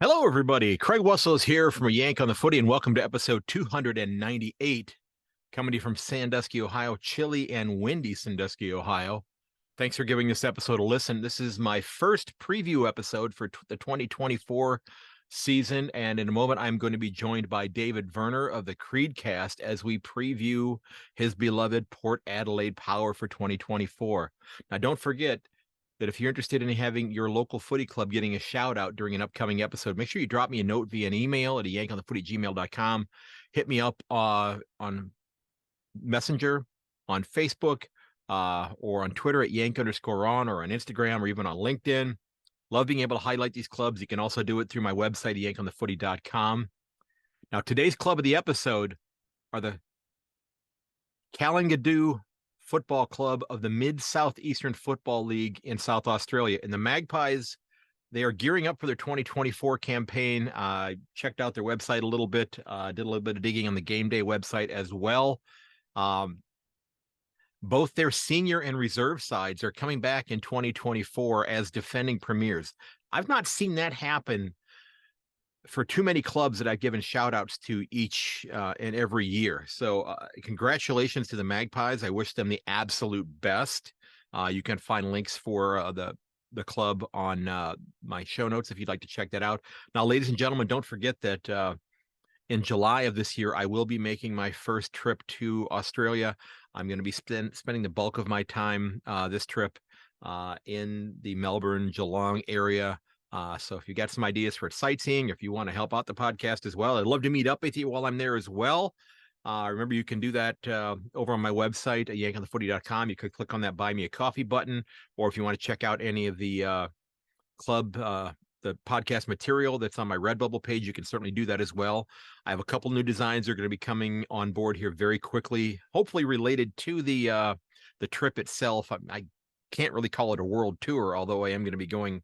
Hello, everybody. Craig Wessels here from Yank on the Footy, and welcome to episode 298, coming to you from Sandusky, Ohio, chilly and windy Sandusky, Ohio. Thanks for giving this episode a listen. This is my first preview episode for the 2024 season, and in a moment, I'm going to be joined by David Verner of the Creedcast as we preview his beloved Port Adelaide Power for 2024. Now, don't forget that if you're interested in having your local footy club getting a shout out during an upcoming episode, make sure you drop me a note via an email at ayankonthefooty@gmail.com. Hit me up on Messenger, on Facebook, or on Twitter at yank_on, or on Instagram, or even on LinkedIn. Love being able to highlight these clubs. You can also do it through my website, ayankonthefooty.com. Now, today's club of the episode are the Kalangadoo Football Club of the Mid-Southeastern Football League in South Australia. And the Magpies, they are gearing up for their 2024 campaign. Checked out their website a little bit, did a little bit of digging on the game day website as well. Both their senior and reserve sides are coming back in 2024 as defending premiers. I've not seen that happen for too many clubs that I've given shout outs to each and every year. So congratulations to the Magpies. I wish them the absolute best. You can find links for the club on my show notes if you'd like to check that out. Now, ladies and gentlemen, don't forget that in July of this year, I will be making my first trip to Australia. I'm going to be spending the bulk of my time this trip in the Melbourne, Geelong area. So if you got some ideas for sightseeing, if you want to help out the podcast as well, I'd love to meet up with you while I'm there as well. Remember, you can do that over on my website at ayankonthefooty.com. You could click on that Buy Me a Coffee button, or if you want to check out any of the club, the podcast material that's on my Redbubble page, you can certainly do that as well. I have a couple new designs that are going to be coming on board here very quickly, hopefully related to the trip itself. I can't really call it a world tour, although I am going to be going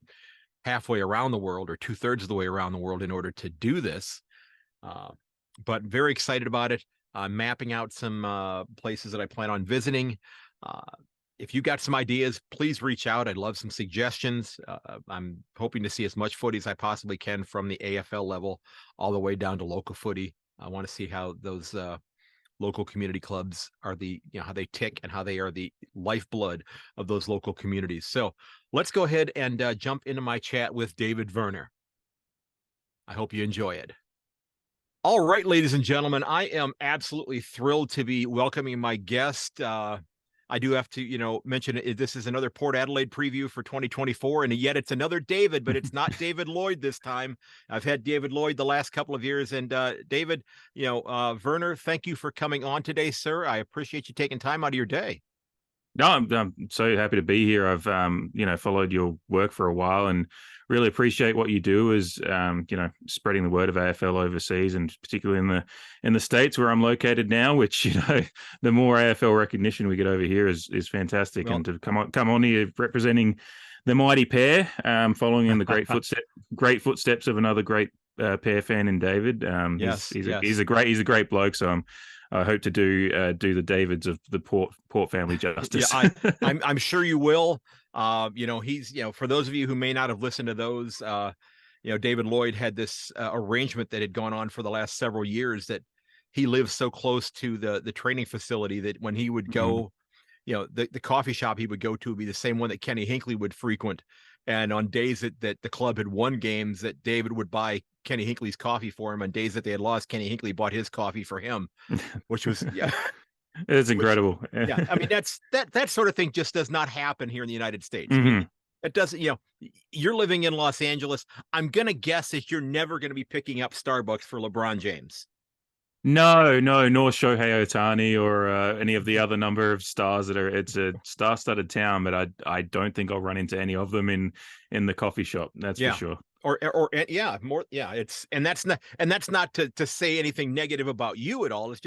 halfway around the world, or 2/3 of the way around the world, in order to do this. But very excited about it. Mapping out some places that I plan on visiting. If you got some ideas, please reach out. I'd love some suggestions. I'm hoping to see as much footy as I possibly can from the AFL level all the way down to local footy. I want to see how those local community clubs are how they tick and how they are the lifeblood of those local communities. So let's go ahead and jump into my chat with David Verner. I hope you enjoy it. All right, ladies and gentlemen, I am absolutely thrilled to be welcoming my guest. I do have to, mention this is another Port Adelaide preview for 2024, and yet it's another David, but it's not David Lloyd this time. I've had David Lloyd the last couple of years, and David, Verner, thank you for coming on today, sir. I appreciate you taking time out of your day. No, I'm so happy to be here. I've followed your work for a while and really appreciate what you do as spreading the word of AFL overseas, and particularly in the States where I'm located now, which the more AFL recognition we get over here is fantastic. Well, and to come on here representing the mighty pair, following in the great footsteps of another great pair fan in David. He's a great bloke, so I hope to do the Davids of the Port family justice. Yeah, I'm sure you will. He's for those of you who may not have listened to those, David Lloyd had this arrangement that had gone on for the last several years, that he lives so close to the training facility that when he would go, the coffee shop he would go to would be the same one that Kenny Hinckley would frequent. And on days that the club had won games, that David would buy Kenny Hinckley's coffee for him. On days that they had lost, Kenny Hinckley bought his coffee for him, which was it's incredible. Yeah, I mean, that sort of thing just does not happen here in the United States. Mm-hmm. It doesn't. You're living in Los Angeles. I'm gonna guess that you're never going to be picking up Starbucks for LeBron James. No, nor Shohei Ohtani or any of the other number of stars that are. It's a star-studded town, but I don't think I'll run into any of them in the coffee shop. That's for sure. It's that's not to say anything negative about you at all. It's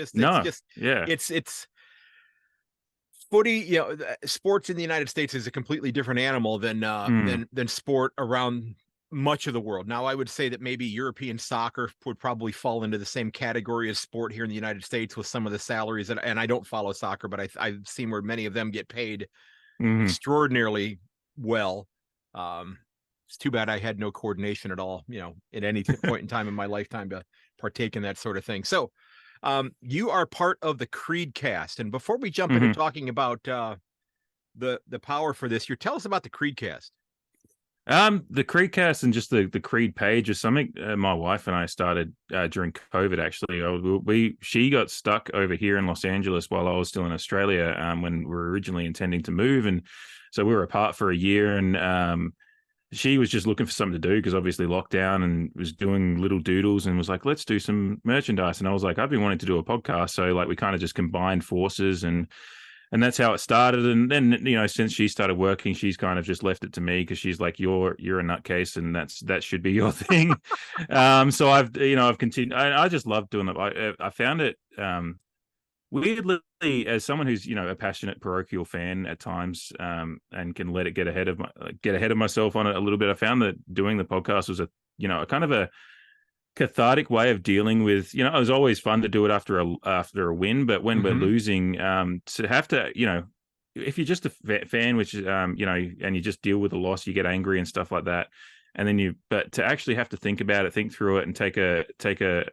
footy. Sports in the United States is a completely different animal than sport around much of the world. Now, I would say that maybe European soccer would probably fall into the same category as sport here in the United States, with some of the salaries and I don't follow soccer, but I've seen where many of them get paid extraordinarily well. it's too bad I had no coordination at all, at any point in time in my lifetime to partake in that sort of thing. So, you are part of the Creed cast, and before we jump into Mhm. talking about the power for this, tell us about the Creed cast. The Creedcast and just the Creed page is something my wife and I started during COVID. Actually, she got stuck over here in Los Angeles while I was still in Australia when we were originally intending to move, and so we were apart for a year. And she was just looking for something to do because obviously lockdown, and was doing little doodles and was like, "Let's do some merchandise." And I was like, "I've been wanting to do a podcast," so like we kind of just combined forces and that's how it started. And then since she started working, she's kind of just left it to me because she's like, you're a nutcase, and that should be your thing. So I've continued. I just love doing it. I found it weirdly, as someone who's a passionate parochial fan at times, and can let it get ahead of myself on it a little bit. I found that doing the podcast was a kind of a cathartic way of dealing with, it was always fun to do it after a win, but when we're losing, to have to, if you're just a fan, which is and you just deal with the loss, you get angry and stuff like that, and then but to actually have to think about it, think through it, and take a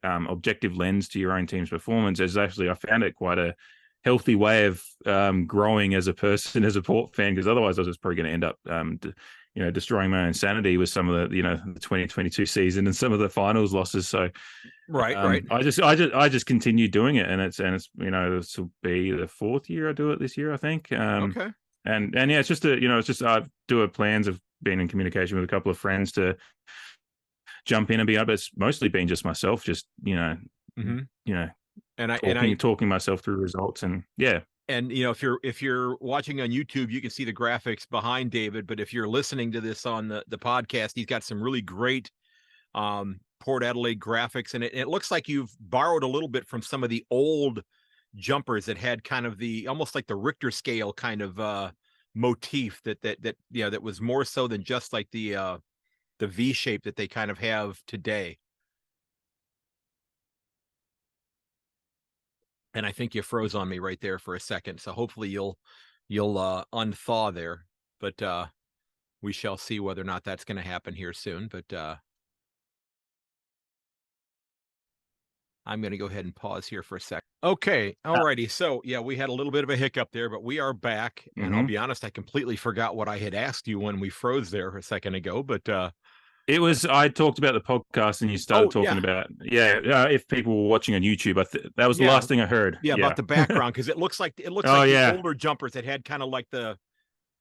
objective lens to your own team's performance is actually, I found it quite a healthy way of growing as a person, as a Port fan, because otherwise I was just probably going to end up destroying my own sanity with some of the, the 2022 season and some of the finals losses. So, Right. I just continue doing it, and it's this will be the 4th year I do it this year, I think. Okay. And yeah, it's just I do plans of being in communication with a couple of friends to jump in and be up. It's mostly been just myself, just And talking myself through results, and yeah. And if you're watching on YouTube, you can see the graphics behind David. But if you're listening to this on the podcast, he's got some really great Port Adelaide graphics, and it looks like you've borrowed a little bit from some of the old jumpers that had kind of the almost like the Richter scale kind of motif that was more so than just like the V shape that they kind of have today. And I think you froze on me right there for a second. So hopefully you'll unthaw there. But we shall see whether or not that's going to happen here soon. But I'm going to go ahead and pause here for a sec. Okay. All righty. So yeah, we had a little bit of a hiccup there, but we are back. And I'll be honest, I completely forgot what I had asked you when we froze there a second ago. But it was, I talked about the podcast and you started talking about, if people were watching on YouTube, that was the last thing I heard. Yeah, about the background, because it looks like the older jumpers that had kind of like the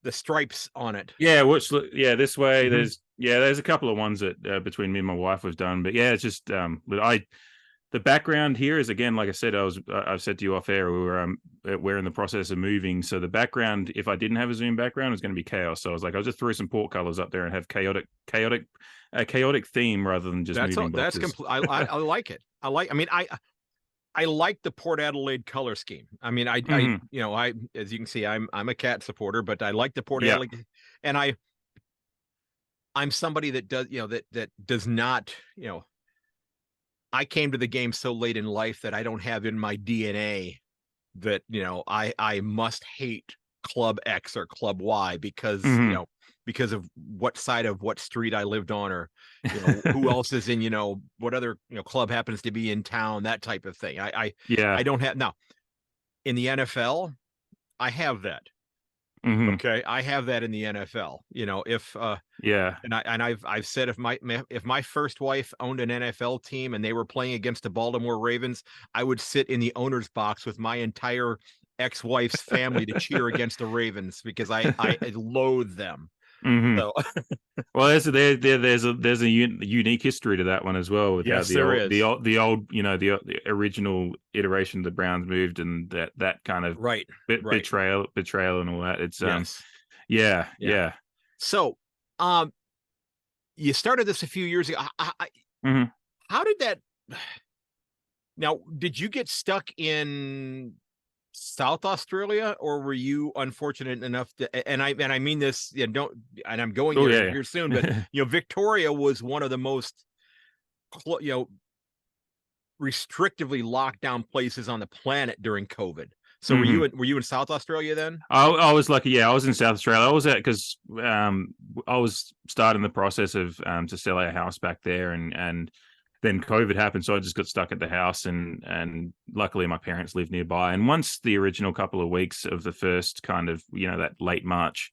stripes on it. Yeah, this way. There's a couple of ones that between me and my wife we've done, but yeah, it's just the background here is, again, like I said, I've said to you off air, we're in the process of moving, so the background, if I didn't have a Zoom background, was going to be chaos. So I was like, I'll just throw some port colors up there and have a chaotic theme rather than just moving boxes. That's complete. I like it. I like the Port Adelaide color scheme. I mean, I as you can see, I'm a cat supporter, but I like the Port Adelaide, and I'm somebody that does that does not I came to the game so late in life that I don't have in my DNA that I must hate Club X or Club Y because because of what side of what street I lived on, or who else is in what other club happens to be in town, that type of thing. I don't have. Now in the NFL, I have that. Okay, I have that in the NFL. And I've said if my first wife owned an NFL team and they were playing against the Baltimore Ravens, I would sit in the owner's box with my entire ex-wife's family to cheer against the Ravens because I loathe them. So, well, there's a unique history to that one as well. With yes, the old the original iteration of the Browns moved, and that kind of betrayal and all that. It's yeah. So, you started this a few years ago. How did that? Now, did you get stuck in South Australia, or were you unfortunate enough to, and I mean this, I'm going here soon, but Victoria was one of the most restrictively locked down places on the planet during COVID. So were you in South Australia then? I was lucky. Yeah, I was in South Australia. I was at because I was starting the process of to sell our house back there, and then COVID happened, so I just got stuck at the house, and luckily my parents live nearby. And once the original couple of weeks of the first kind of that late March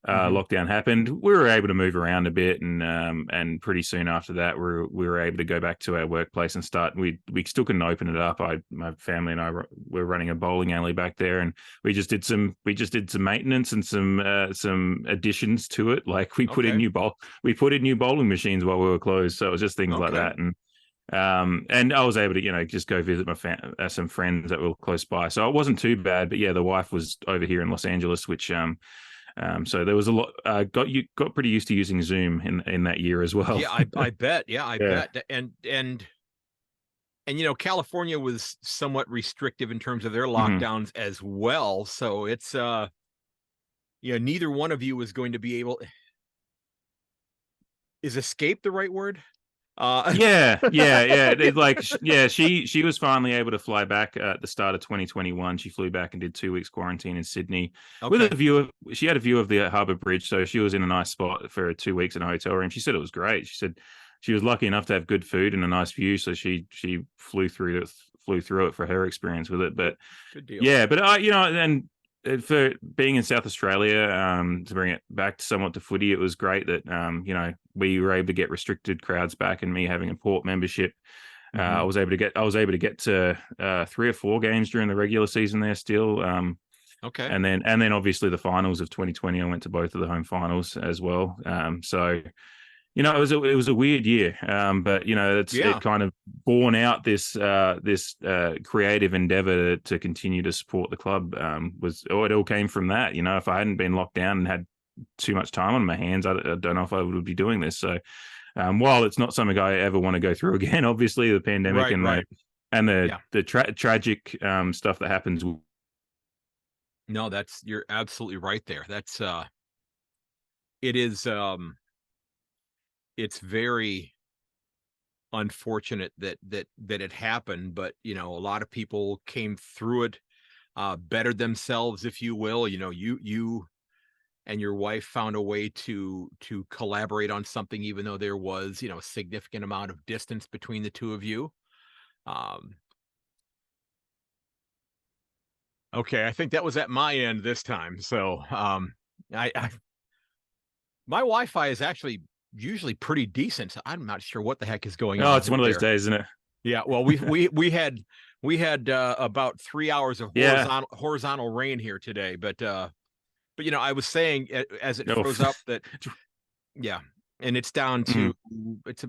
lockdown happened, we were able to move around a bit, and pretty soon after that, we were able to go back to our workplace and start. We still couldn't open it up. My family and I were running a bowling alley back there, and we just did some maintenance and some additions to it. Like we put in new bowling machines while we were closed. So it was just things like that, and I was able to just go visit some friends that were close by. So it wasn't too bad. But yeah, the wife was over here in Los Angeles, which so there was a lot. Got pretty used to using Zoom in that year as well. Yeah, I bet. Yeah, I bet. And California was somewhat restrictive in terms of their lockdowns as well. So it's neither one of you was going to be able. Is escape the right word? Yeah. She was finally able to fly back at the start of 2021. She flew back and did 2 weeks quarantine in Sydney with a view of. She had a view of the Harbour Bridge, so she was in a nice spot for 2 weeks in a hotel room. She said it was great. She said she was lucky enough to have good food and a nice view, so she flew through it for her experience with it. But good deal. Yeah, but and for being in South Australia, to bring it back somewhat to footy, it was great that we were able to get restricted crowds back, and me having a Port membership, I was able to get to 3 or 4 games during the regular season there still. Okay, and then obviously the finals of 2020, I went to both of the home finals as well. So it was a weird year, but it kind of borne out this creative endeavor to continue to support the club. It all came from that. If I hadn't been locked down and had too much time on my hands, I don't know if I would be doing this. So while it's not something I ever want to go through again, obviously the pandemic the tragic stuff that happens. No, you're absolutely right there. That's it is. It's very unfortunate that it happened, but a lot of people came through it, bettered themselves, if you will. You and your wife found a way to collaborate on something, even though there was a significant amount of distance between the two of you. Okay, I think that was at my end this time. So my Wi-Fi is actually usually pretty decent. So I'm not sure what the heck is going on. Oh, it's one of those days, isn't it? Yeah. Well, we had about 3 hours of horizontal rain here today, but I was saying as it froze up that and it's down to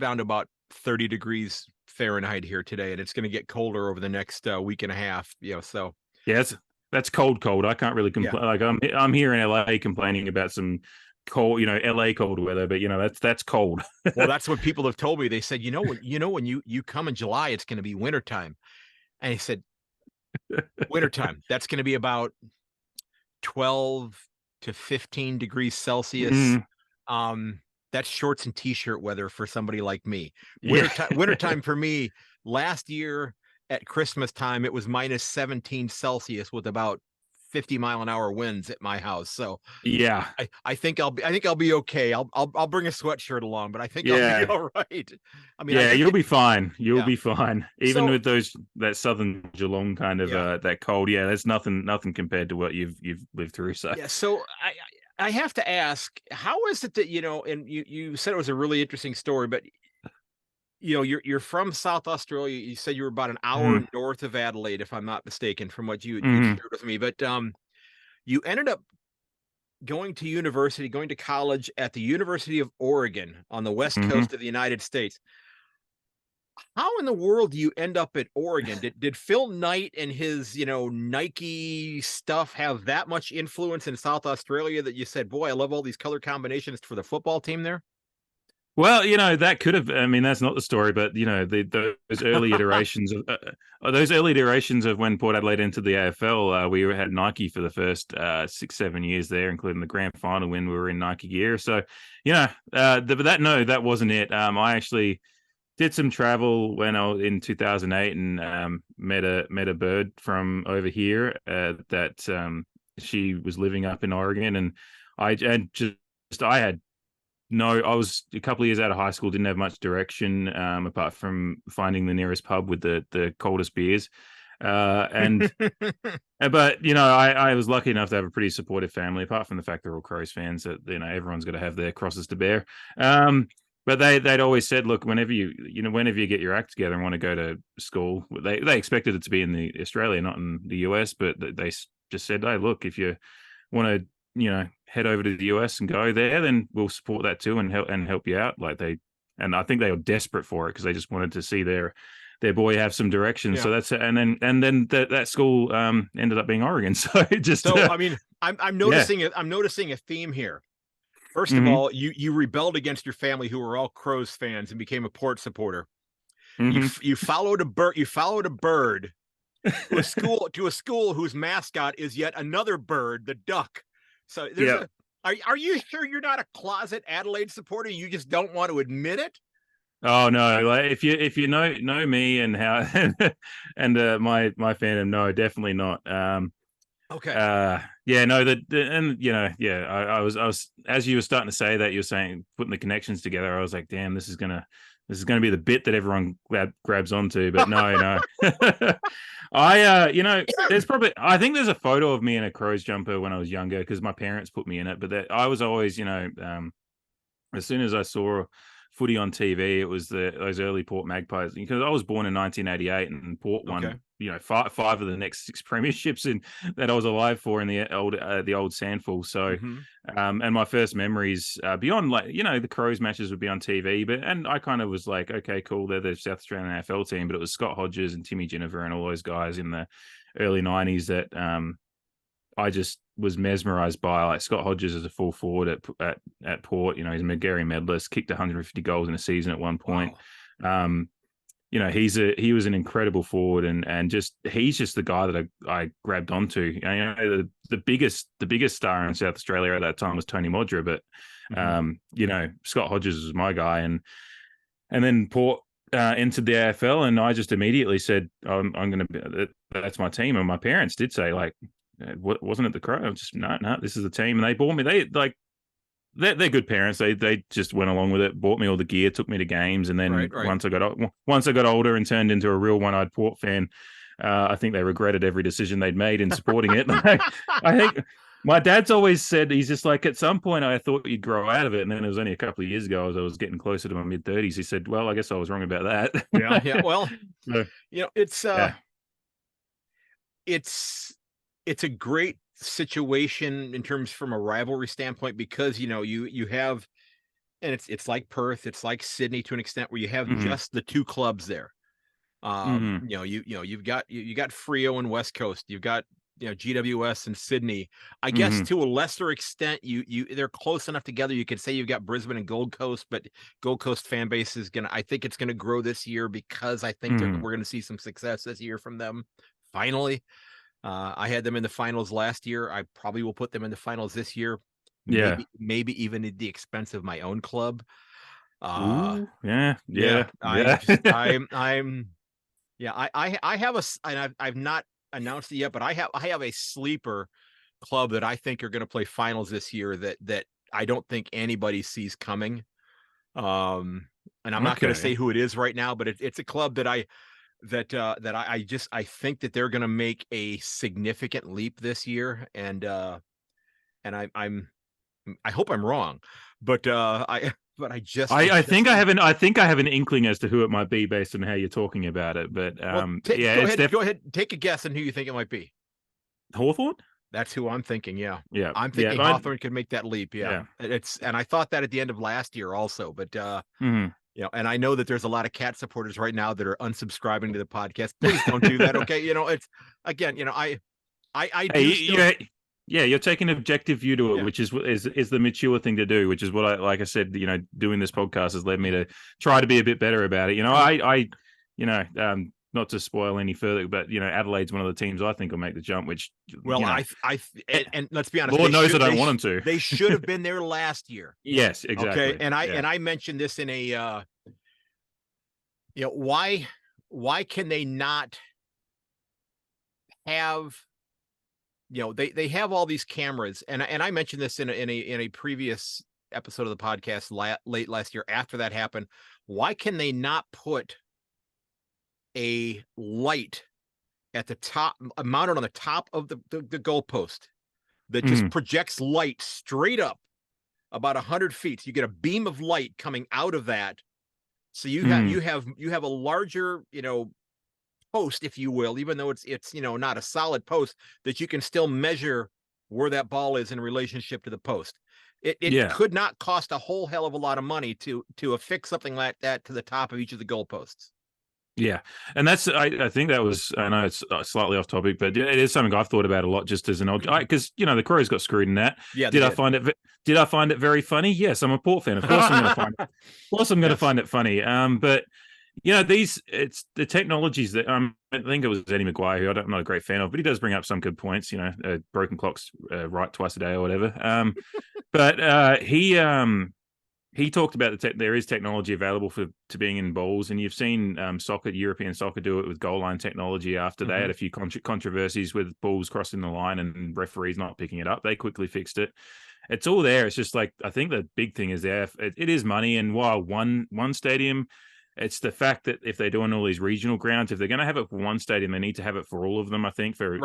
about 30 degrees Fahrenheit here today, and it's going to get colder over the next week and a half. So that's cold. I can't really complain. Like I'm here in LA complaining about some cold, LA cold weather, but that's cold. Well, that's what people have told me. They said, when you come in July, it's going to be wintertime. And I said, wintertime, that's going to be about 12 to 15 degrees Celsius. That's shorts and t-shirt weather for somebody like me. Wintertime for me, last year at Christmas time, it was minus 17 Celsius with about 50-mile-an-hour winds at my house. So yeah, I think I'll be okay. I'll bring a sweatshirt along, but I think I'll be all right. I mean, you'll be fine. You'll be fine. Even with that southern Geelong kind of that cold. Yeah, that's nothing compared to what you've lived through. So so I have to ask, how is it that and you said it was a really interesting story, but you're from South Australia. You said you were about an hour north of Adelaide, if I'm not mistaken, from what you shared with me. But you ended up going to college at the University of Oregon on the west coast of the United States. How in the world do you end up at Oregon? Did Phil Knight and his Nike stuff have that much influence in South Australia that you said, boy, I love all these color combinations for the football team there? Well, that could have. I mean, that's not the story, but those early iterations of when Port Adelaide entered the AFL, we had Nike for the first 6-7 years there, including the grand final win. We were in Nike gear, so but that wasn't it. I actually did some travel when I was in 2008 and met a bird from over here that she was living up in Oregon, and I had no, I was a couple of years out of high school, didn't have much direction apart from finding the nearest pub with the coldest beers. And but I was lucky enough to have a pretty supportive family, apart from the fact they're all Crows fans, that everyone's got to have their crosses to bear. But they'd always said, look, whenever you get your act together and want to go to school, they expected it to be in the Australia, not in the US, but they just said, hey, look, if you want to head over to the US and go there, then we'll support that too and help you out. And I think they were desperate for it because they just wanted to see their boy have some direction. Yeah. So that's it. And then that school ended up being Oregon. So I mean, I'm noticing it. I'm noticing a theme here. First of all, you rebelled against your family, who were all Crows fans, and became a Port supporter. You followed a bird. You followed a bird to a school whose mascot is yet another bird, the duck. So are you sure you're not a closet Adelaide supporter? You just don't want to admit it? Oh no! Like if you know me and how and my fandom, no, definitely not. Okay. Yeah, no, I was as you were starting to say that, you're saying putting the connections together. I was like, damn, this is gonna be the bit that everyone grabs onto. But no. I think there's a photo of me in a Crows jumper when I was younger because my parents put me in it. But I was always, as soon as I saw footy on TV, it was those early Port Magpies, because I was born in 1988 and Port won, five of the next 6 premierships that I was alive for in the old Sandful. So, and my first memories beyond the Crows matches would be on TV, and I kind of was like, okay, cool, they're the South Australian AFL team, but it was Scott Hodges and Timmy Jennifer and all those guys in the early 90s that I just was mesmerized by. Like Scott Hodges as a full forward at Port. He's a McGarry medalist, kicked 150 goals in a season at one point. Wow. He was an incredible forward, and he's just the guy that I grabbed onto. The biggest star in South Australia at that time was Tony Modra, but Scott Hodges was my guy, and then Port entered the AFL, and I just immediately said, I'm going to be, that's my team. And my parents did say, like, wasn't it the Crow? I was just, no, this is the team. And they bought me. They're good parents. They just went along with it, bought me all the gear, took me to games, and then right. once I got older and turned into a real one-eyed Port fan, I think they regretted every decision they'd made in supporting it. I think my dad's always said, he's just like, at some point I thought you'd grow out of it, and then it was only a couple of years ago as I was getting closer to my mid-30s. He said, well, I guess I was wrong about that. Yeah. Well, it's a great situation in terms from a rivalry standpoint, because you have, and it's like Perth, it's like Sydney to an extent, where you have just the 2 clubs there. You've got Freo and West Coast, you've got GWS and Sydney. I guess to a lesser extent, they're close enough together. You could say you've got Brisbane and Gold Coast, but Gold Coast fan base I think it's gonna grow this year, because I think we're gonna see some success this year from them. Finally. I had them in the finals last year. I probably will put them in the finals this year. Maybe even at the expense of my own club. I have and I've not announced it yet, but I have a sleeper club that I think are going to play finals this year that I don't think anybody sees coming. And I'm not going to say who it is right now, but it's a club that I think that they're going to make a significant leap this year, and I hope I'm wrong, but I think I have an inkling as to who it might be based on how you're talking about it. But go ahead, take a guess on who you think it might be. Hawthorn? That's who I'm thinking. Yeah. I'm thinking Hawthorn could make that leap. Yeah. And I thought that at the end of last year also, but and I know that there's a lot of Cat supporters right now that are unsubscribing to the podcast. Please don't do that. Okay. It's again, you're taking an objective view to it, which is the mature thing to do, which is what like I said, doing this podcast has led me to try to be a bit better about it. Not to spoil any further, but Adelaide's one of the teams I think will make the jump. Which and let's be honest, Lord knows I don't want them to. They should have been there last year. Yes, exactly. Okay, and I mentioned this in a why can they not have, they have all these cameras, and I mentioned this in a previous episode of the podcast late last year after that happened. Why can they not put a light at the top, mounted on the top of the goalpost, that just projects light straight up about 100 feet? So you get a beam of light coming out of that. So you have a larger, post, if you will, even though it's not a solid post, that you can still measure where that ball is in relationship to the post. It could not cost a whole hell of a lot of money to affix something like that to the top of each of the goalposts. Yeah, and that's I think that was, I know it's slightly off topic, but it is something I've thought about a lot just as an odd, because the Crows got screwed in that. Yeah, did I find it very funny? Yes, I'm a Port fan. Of course I'm going to find it. Of course I'm going to find it funny. But it's the technologies that I think it was Eddie McGuire, who I'm not a great fan of, but he does bring up some good points. Broken clocks right twice a day or whatever. But he talked about there is technology available to being in bowls, and you've seen European soccer do it with goal line technology. After they had a few controversies with balls crossing the line and referees not picking it up, they quickly fixed it. It's all there. It's just like, I think the big thing is there. It is money, and while one stadium, it's the fact that if they're doing all these regional grounds, if they're going to have it for one stadium, they need to have it for all of them, I think, for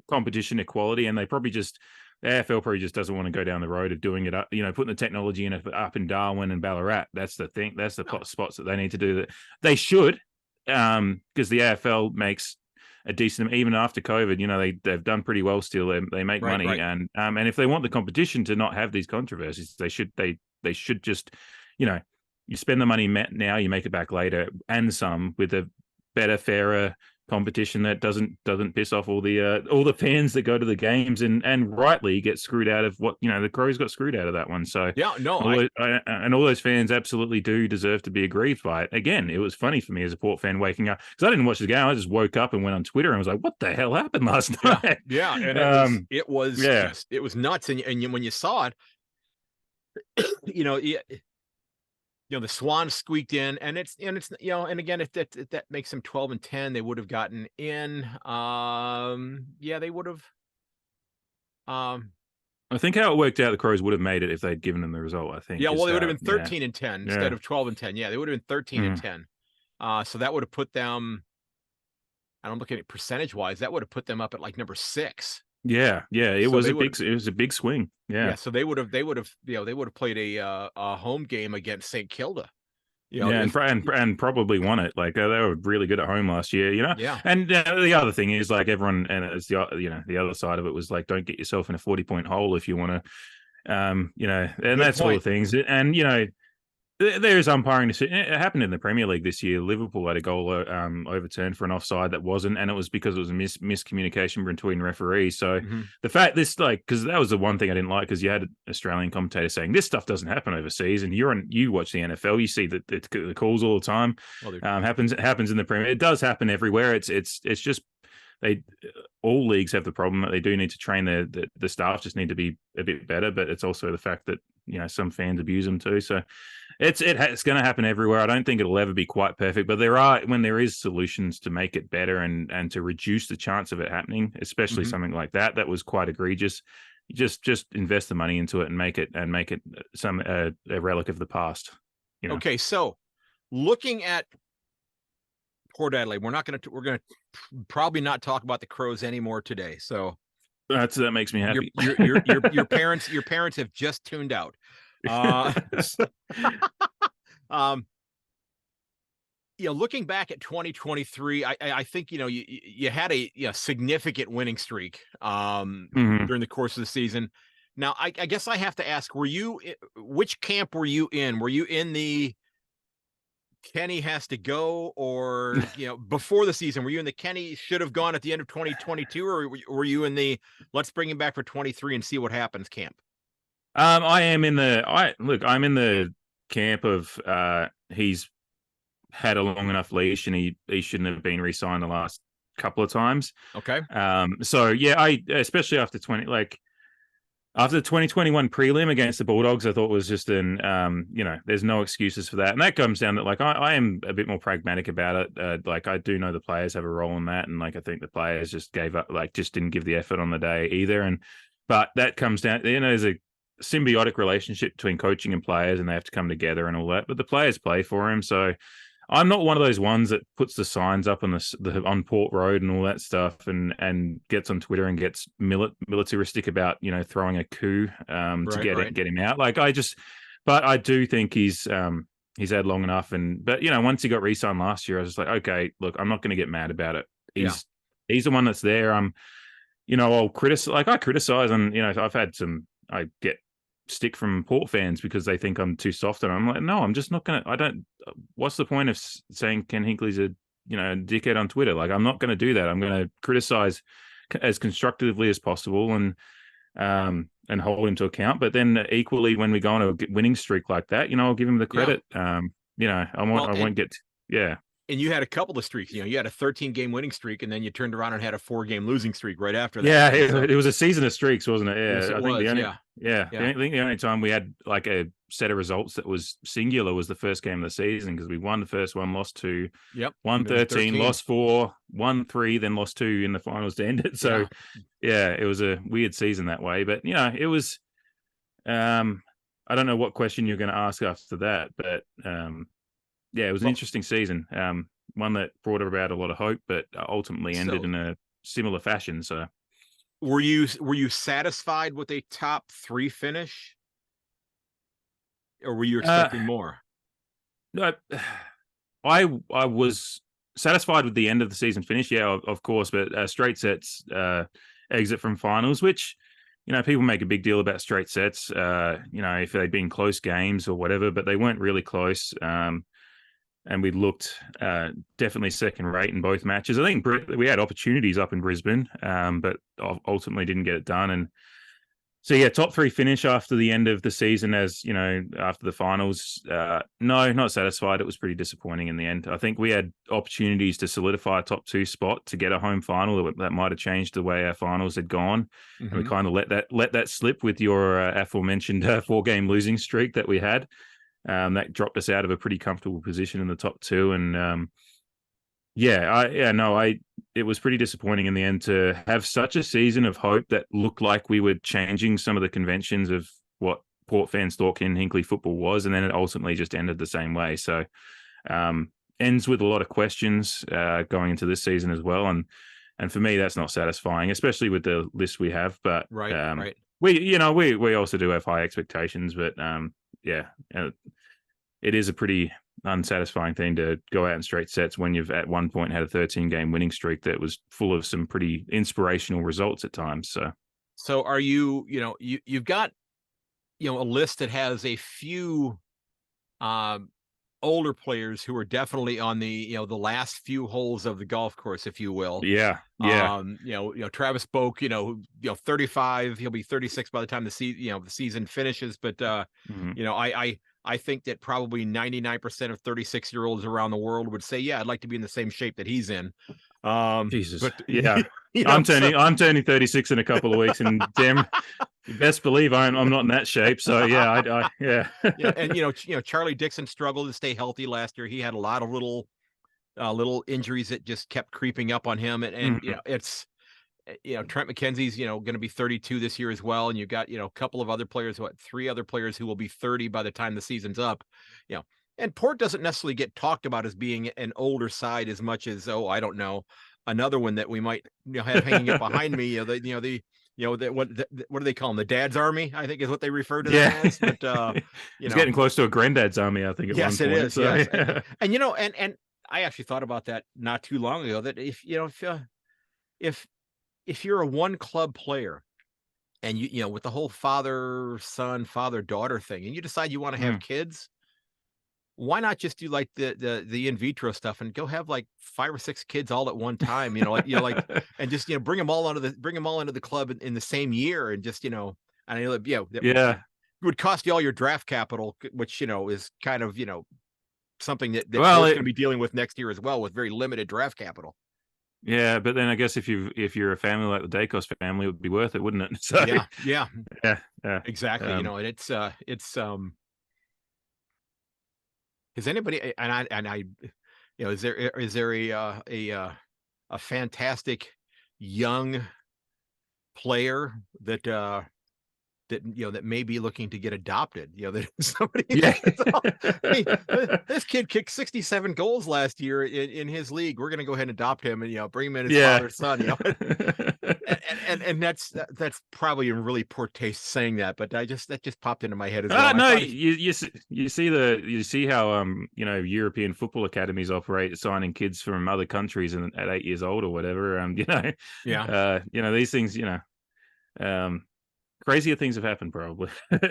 competition equality. And they probably the AFL probably just doesn't want to go down the road of doing it up, putting the technology in it up in Darwin and Ballarat. That's the thing. That's the spots that they need to do that. They should, because the AFL makes a decent, even after COVID, they've done pretty well still. They make money. Right. And if they want the competition to not have these controversies, they should just, you spend the money now, you make it back later, and some, with a better, fairer competition that doesn't piss off all the fans that go to the games and rightly get screwed out of what the Crows got screwed out of that one. So and all those fans absolutely do deserve to be aggrieved by it. Again, it was funny for me as a Port fan waking up, because I didn't watch the game. I just woke up and went on Twitter and was like, "What the hell happened last night?" Yeah, and it was nuts. And when you saw it, the Swans squeaked in, and and again, if that makes them 12-10, they would have gotten in. They would have. I think how it worked out, the Crows would have made it if they'd given them the result. I think. Yeah, well, they would have been 13-10 instead of 12-10. Yeah, they would have been 13-10. So that would have put them. I'm looking at percentage-wise. That would have put them up at like number 6. Yeah. It was a big swing. Yeah. So they would have played a home game against St. Kilda. And probably won it. Like, they were really good at home last year, Yeah. And the other thing is, like, everyone, and it's the other side of it was like, don't get yourself in a 40-point hole if you want to, and good that's point. All the things. And there is umpiring decision. It happened in the Premier League this year. Liverpool had a goal overturned for an offside that wasn't, and it was because it was a miscommunication between referees. So the fact because that was the one thing I didn't like, because you had an Australian commentator saying this stuff doesn't happen overseas, and you watch the NFL, you see the calls all the time. Happens in the Premier. It does happen everywhere. It's just all leagues have the problem that they do need to train the staff, just need to be a bit better. But it's also the fact that some fans abuse them too. So it's going to happen everywhere. I don't think it'll ever be quite perfect, but when there is solutions to make it better and to reduce the chance of it happening, especially something like that was quite egregious. Just invest the money into it and make it a relic of the past. Okay, so looking at Port Adelaide, we're going to probably not talk about the Crows anymore today. So that makes me happy. Your parents have just tuned out. Looking back at 2023, I think you had a significant winning streak during the course of the season. Now, I guess I have to ask: which camp were you in? Were you in the Kenny has to go, or before the season, were you in the Kenny should have gone at the end of 2022, or were you in the let's bring him back for 23 and see what happens camp? I'm in the camp of he's had a long enough leash, and he shouldn't have been re-signed the last couple of times. Okay. So yeah, I especially after 20, After the 2021 prelim against the Bulldogs, I thought was just there's no excuses for that. And that comes down to, like, I am a bit more pragmatic about it. Like, I do know the players have a role in that. And, like, I think the players just gave up, like, just didn't give the effort on the day either. But that comes down, there's a symbiotic relationship between coaching and players, and they have to come together and all that. But the players play for him. So I'm not one of those ones that puts the signs up on the on Port Road and all that stuff, and gets on Twitter and gets militaristic about throwing a coup to get him out. Like, but I do think he's had long enough. But once he got re-signed last year, I was just like, okay, look, I'm not going to get mad about it. He's the one that's there. I'll criticize. Like, I criticize, and I get stick from Port fans because they think I'm too soft, and I'm like, no, I'm just not gonna. What's the point of saying Ken Hinkley's a dickhead on Twitter? Like, I'm not going to do that. I'm going to criticize as constructively as possible and hold him to account. But then equally, when we go on a winning streak like that, I'll give him the credit. I won't get. And you had a couple of streaks. You had a 13-game winning streak, and then you turned around and had a 4-game losing streak right after that. Yeah, it was a season of streaks, wasn't it? Yeah, yes, I think the only time we had like a set of results that was singular was the first game of the season, because we won the first one, lost 2, won 13, lost 4, won 3, then lost 2 in the finals to end it. So it was a weird season that way. But it was. I don't know what question you're going to ask after that, but. It was an interesting season, one that brought about a lot of hope, but ultimately ended in a similar fashion. So, were you satisfied with a top 3 finish, or were you expecting more? No, I was satisfied with the end of the season finish. Yeah, of course, but straight sets exit from finals, which people make a big deal about straight sets. If they'd been close games or whatever, but they weren't really close. And we looked definitely second rate in both matches. I think we had opportunities up in Brisbane, but ultimately didn't get it done. And so, top 3 finish after the end of the season, as after the finals. No, not satisfied. It was pretty disappointing in the end. I think we had opportunities to solidify a top 2 spot to get a home final. That might have changed the way our finals had gone, and we kind of let that slip with your aforementioned 4-game losing streak that we had. That dropped us out of a pretty comfortable position in the top 2. And it was pretty disappointing in the end to have such a season of hope that looked like we were changing some of the conventions of what Port fans thought Ken Hinkley football was, and then it ultimately just ended the same way. So ends with a lot of questions going into this season as well. And for me, that's not satisfying, especially with the list we have. But right. We also do have high expectations, but it is a pretty unsatisfying thing to go out in straight sets when you've at one point had a 13-game winning streak that was full of some pretty inspirational results at times. So are you've got a list that has a few older players who are definitely on the the last few holes of the golf course, if you will. Travis Boak, 35, he'll be 36 by the time the season finishes. But I think that probably 99% of 36-year-olds around the world would say, I'd like to be in the same shape that he's in. Jesus. But I'm turning 36 in a couple of weeks, and damn, you best believe I'm not in that shape. So And Charlie Dixon struggled to stay healthy last year. He had a lot of little injuries that just kept creeping up on him, and it's Trent McKenzie's going to be 32 this year as well, and you've got a couple of other players, 3 other players who will be 30 by the time the season's up. And Port doesn't necessarily get talked about as being an older side as much as I don't know, another one that we might have hanging up behind me. What do they call them? The Dad's Army, I think, is what they refer to them as. But it's getting close to a Granddad's Army, I think. Yes, it is. So, yes. And I actually thought about that not too long ago. That if you're a one club player, and with the whole father-son, father-daughter thing, and you decide you want to have kids, why not just do like the in vitro stuff and go have like 5 or 6 kids all at one time, and just bring them all into the club in the same year, and just it would cost you all your draft capital, which is kind of something that we're going to be dealing with next year as well, with very limited draft capital. Yeah, but then I guess if you're a family like the Dacos family, it would be worth it, wouldn't it? So Yeah, yeah, yeah, yeah. exactly. Um, And has anybody is there a fantastic young player that may be looking to get adopted, that somebody yeah. says, "Oh, hey, this kid kicked 67 goals last year in his league. We're going to go ahead and adopt him and bring him in his Yeah. father's son." And that's probably in really poor taste saying that, but that just popped into my head as well. I No, thought, you see how European football academies operate, signing kids from other countries and at 8 years old or whatever. yeah. These things, crazier things have happened probably.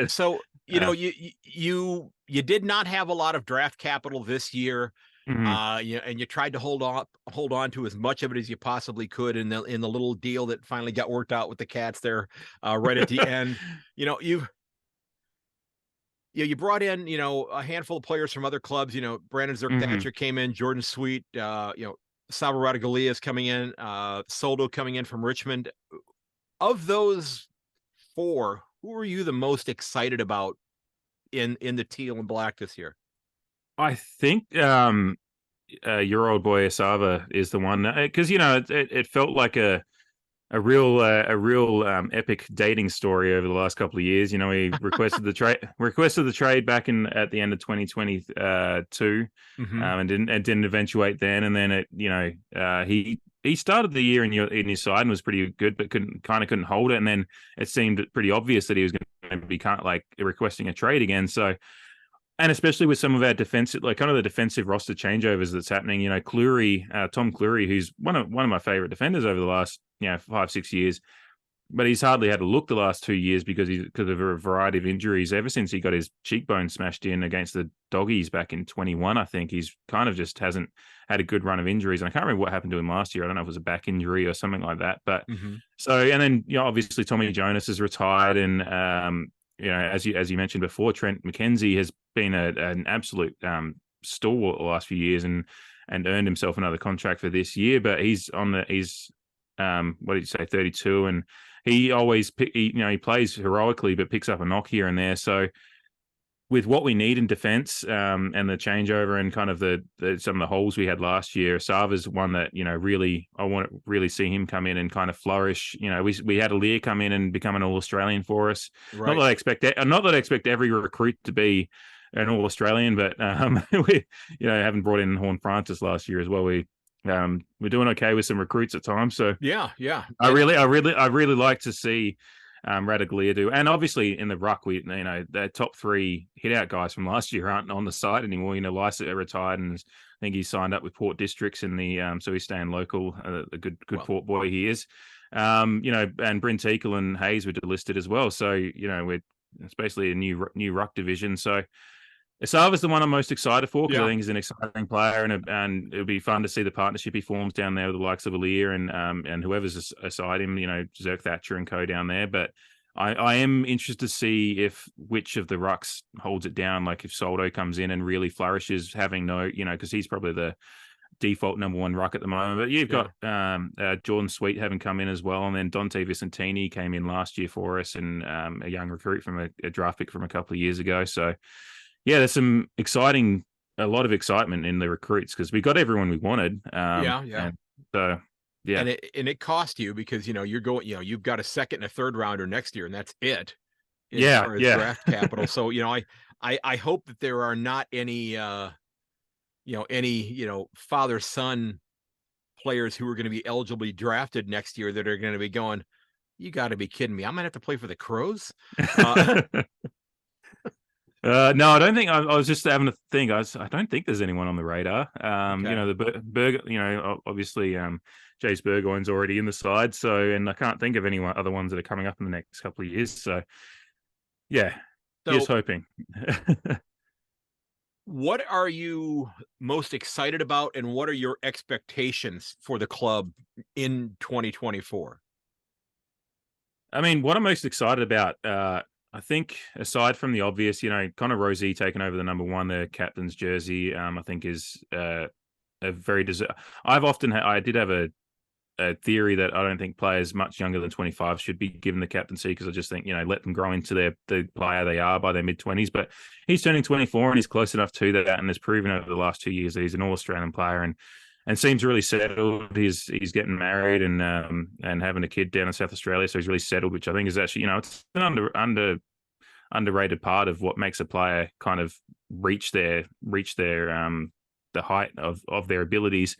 So uh, you did not have a lot of draft capital this year. mhm. And you tried to hold on to as much of it as you possibly could in the little deal that finally got worked out with the Cats there, right at the end. You know, you brought in, a handful of players from other clubs. Brandon Mhm. Zerk-Thatcher came in, Jordan Sweet, Salvo Radaglia coming in, Soldo coming in from Richmond. Of those four, who are you the most excited about in the teal and black this year? I think your old boy Asava is the one because it felt like a real epic dating story over the last couple of years. He requested the trade back in at the end of 2022, Hmm. and didn't eventuate then. And then he started the year in his side and was pretty good, but couldn't hold it. And then it seemed pretty obvious that he was going to be kind of like requesting a trade again. So, and especially with some of our defensive, like kind of the defensive roster changeovers that's happening, Cleary, Tom Cleary, who's one of my favorite defenders over the last 5-6 years, but he's hardly had a look the last 2 years because of a variety of injuries. Ever since he got his cheekbone smashed in against the Doggies back in 21, I think he's kind of just hasn't had a good run of injuries. And I can't remember what happened to him last year. I don't know if it was a back injury or something like that. But Hmm. so, and then obviously Tommy Jonas is retired, and as you mentioned before, Trent McKenzie has been an absolute stalwart the last few years and earned himself another contract for this year. But he's what did you say, 32, and he always he plays heroically but picks up a knock here and there. So with what we need in defense, and the changeover and kind of the some of the holes we had last year, Sava's one that really I want to really see him come in and kind of flourish. We had Lear come in and become an All Australian for us. Right. Not that I expect every recruit to be an All Australian, but we having brought in Horn Francis last year as well. We're doing okay with some recruits at times. So Yeah, yeah. I really like to see Radaglia do, and obviously in the ruck, the top three hit out guys from last year aren't on the side anymore. Lysa retired, and I think he signed up with Port Districts in the so he's staying local. A good Well, Port boy he is. And Brent Eagle and Hayes were delisted as well. So it's basically a new ruck division. So Asava's the one I'm most excited for because I yeah. think he's an exciting player, and it'll be fun to see the partnership he forms down there with the likes of Alir and whoever's aside him, Zerk Thatcher and co down there. But I am interested to see which of the rucks holds it down. Like if Soldo comes in and really flourishes, having because he's probably the default number one ruck at the moment. But you've Yeah. got Jordan Sweet having come in as well, and then Dante Vicentini came in last year for us, and a young recruit from a draft pick from a couple of years ago. So yeah, there's a lot of excitement in the recruits because we got everyone we wanted. Yeah, yeah. And so, yeah, And it cost you because you're going, you've got a second and a third rounder next year, and that's it as yeah, far as yeah. draft capital. So, I hope that there are not any father son players who are going to be eligibly drafted next year that are going to be going, you got to be kidding me. I'm gonna have to play for the Crows. Uh, No, I don't think. I was just having a think. I don't think there's anyone on the radar. okay. The Berg, obviously, Jace Burgoyne's already in the side. So, and I can't think of any other ones that are coming up in the next couple of years. So, yeah, here's So, hoping. what are you most excited about, and what are your expectations for the club in 2024? I mean, what I'm most excited about, I think, aside from the obvious, Connor Rosie taking over the number one, the captain's jersey, I think is a very deserved. I did have a theory that I don't think players much younger than 25 should be given the captaincy, because I just think, let them grow into the player they are by their mid-20s. But he's turning 24 and he's close enough to that, and has proven over the last 2 years that he's an All-Australian player and seems really settled. He's getting married and having a kid down in South Australia, so he's really settled, which I think is actually, it's an underrated part of what makes a player kind of reach their the height of their abilities.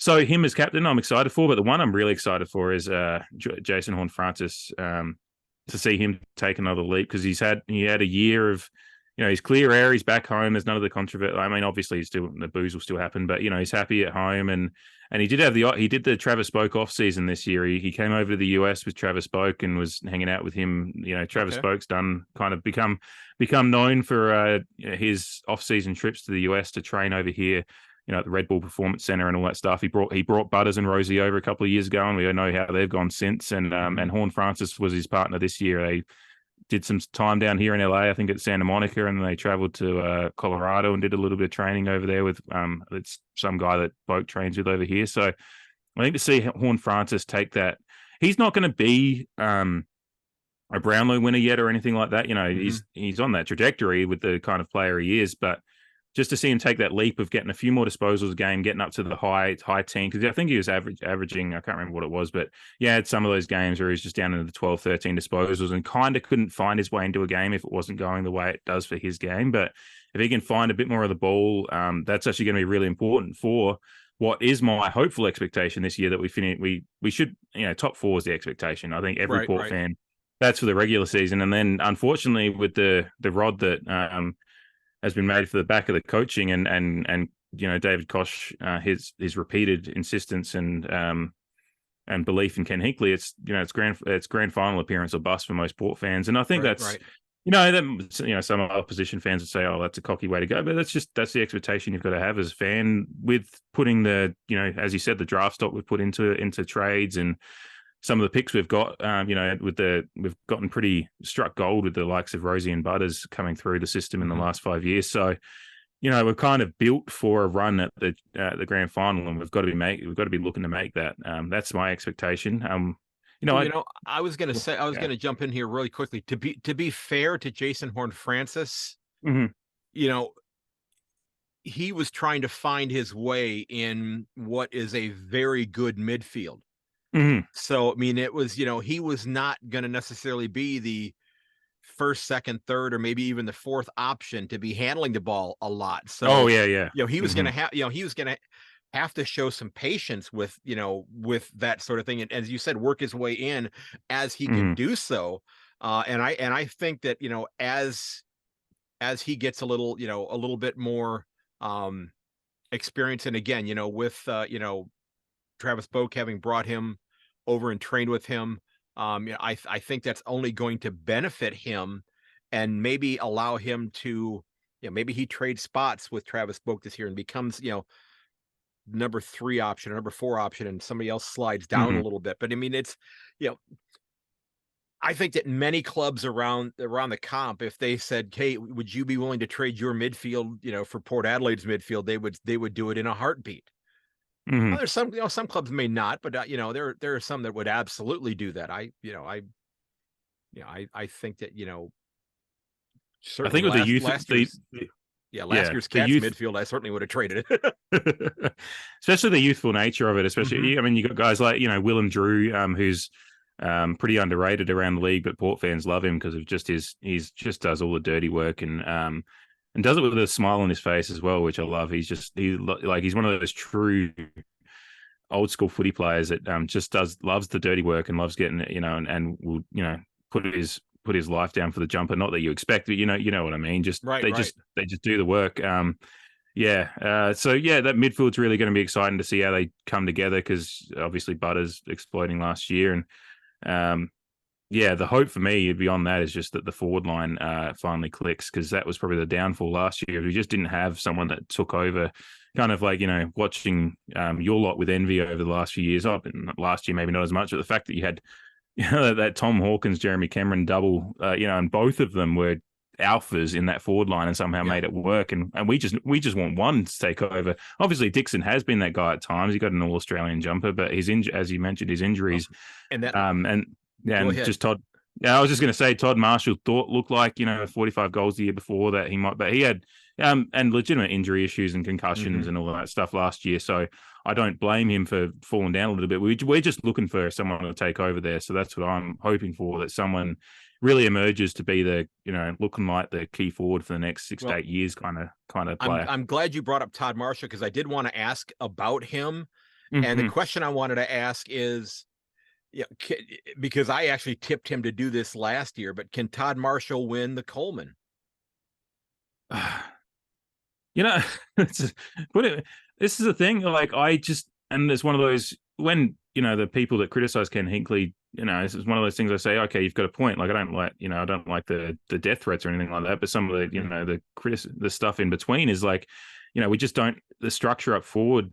So him as captain, I'm excited for, but the one I'm really excited for is Jason Horne-Francis, to see him take another leap, because he had a year of, he's clear air, he's back home, there's none of the controversy. I mean, obviously the booze will still happen, but he's happy at home, and he did have he did the Travis Boak off season this year. He came over to the US with Travis Boak and was hanging out with him. Travis Boak's done kind of become known for his off season trips to the US to train over here, at the Red Bull Performance Center and all that stuff. He brought Butters and Rosie over a couple of years ago, and we know how they've gone since. And Horne-Francis was his partner this year. They did some time down here in LA, I think at Santa Monica, and then they traveled to Colorado and did a little bit of training over there with it's some guy that Boak trains with over here. So I think to see Horne-Francis take that, he's not going to be a Brownlow winner yet or anything like that. He's on that trajectory with the kind of player he is, but just to see him take that leap of getting a few more disposals a game, getting up to the high team, because I think he was averaging, I can't remember what it was, but yeah, had some of those games where he was just down into the 12, 13 disposals and kind of couldn't find his way into a game if it wasn't going the way it does for his game. But if he can find a bit more of the ball, that's actually going to be really important for what is my hopeful expectation this year, that we finish. We should, top four is the expectation. I think every Port fan, that's for the regular season. And then unfortunately with the rod that has been made for the back of the coaching and David Koch, his repeated insistence and belief in Ken Hinkley, it's grand final appearance or bust for most Port fans. And I think some opposition fans would say, oh, that's a cocky way to go, but that's the expectation you've got to have as a fan, with putting the, as you said, the draft stock we've put into trades and some of the picks we've got, we've gotten pretty struck gold with the likes of Rosie and Butters coming through the system in the last 5 years. So, we're kind of built for a run at the grand final, and we've got to be looking to make that. That's my expectation. I was going to jump in here really quickly to be fair to Jason Horne-Francis. He was trying to find his way in what is a very good midfield. So, I mean, it was, he was not going to necessarily be the first, second, third, or maybe even the fourth option to be handling the ball a lot. So, he was going to have, he was going to have to show some patience with, with that sort of thing. And as you said, work his way in as he can do so. And I think that, as he gets a little bit more experience, and again, with, Travis Boak having brought him over and trained with him, I think that's only going to benefit him, and maybe allow him to, maybe he trades spots with Travis Boak this year and becomes, number 3 option, or number 4 option, and somebody else slides down a little bit. But I mean, it's, I think that many clubs around the comp, if they said, "Hey, would you be willing to trade your midfield, for Port Adelaide's midfield?" they would do it in a heartbeat. Well, there's some clubs may not, but there are some that would absolutely do that. I think that I think with the youth, last year's Cats midfield, I certainly would have traded it. Especially the youthful nature of it. Especially, I mean, you got guys like Willem Drew, who's pretty underrated around the league, but Port fans love him because of just he's just does all the dirty work and does it with a smile on his face as well, which I love. He's one of those true old school footy players that just loves the dirty work and loves getting and will put his life down for the jumper. Not that you expect, but you know what I mean. Just they just do the work. So that midfield's really going to be exciting to see how they come together, because obviously Butters exploding last year, and the hope for me beyond that is just that the forward line finally clicks, because that was probably the downfall last year. We just didn't have someone that took over, kind of like, watching your lot with envy over the last few years. Last year, maybe not as much, but the fact that you had that Tom Hawkins, Jeremy Cameron double, and both of them were alphas in that forward line and somehow made it work. And we just want one to take over. Obviously, Dixon has been that guy at times. He got an All-Australian jumper, but as you mentioned, his injuries and that and go ahead. just Todd. Yeah, I was just going to say Todd Marshall looked like 45 goals the year before that he might, but he had and legitimate injury issues and concussions and all that stuff last year. So I don't blame him for falling down a little bit. We're just looking for someone to take over there. So that's what I'm hoping for, that someone really emerges to be the, looking like the key forward for the next 6 to 8 years kind of player. I'm glad you brought up Todd Marshall, because I did want to ask about him. And the question I wanted to ask is, because I actually tipped him to do this last year, but can Todd Marshall win the Coleman? This is the thing. Like, and it's one of those, when the people that criticize Ken Hinkley, this is one of those things I say, okay, you've got a point. Like, I don't like the death threats or anything like that, but some of the the stuff in between is like, we just don't, the structure up forward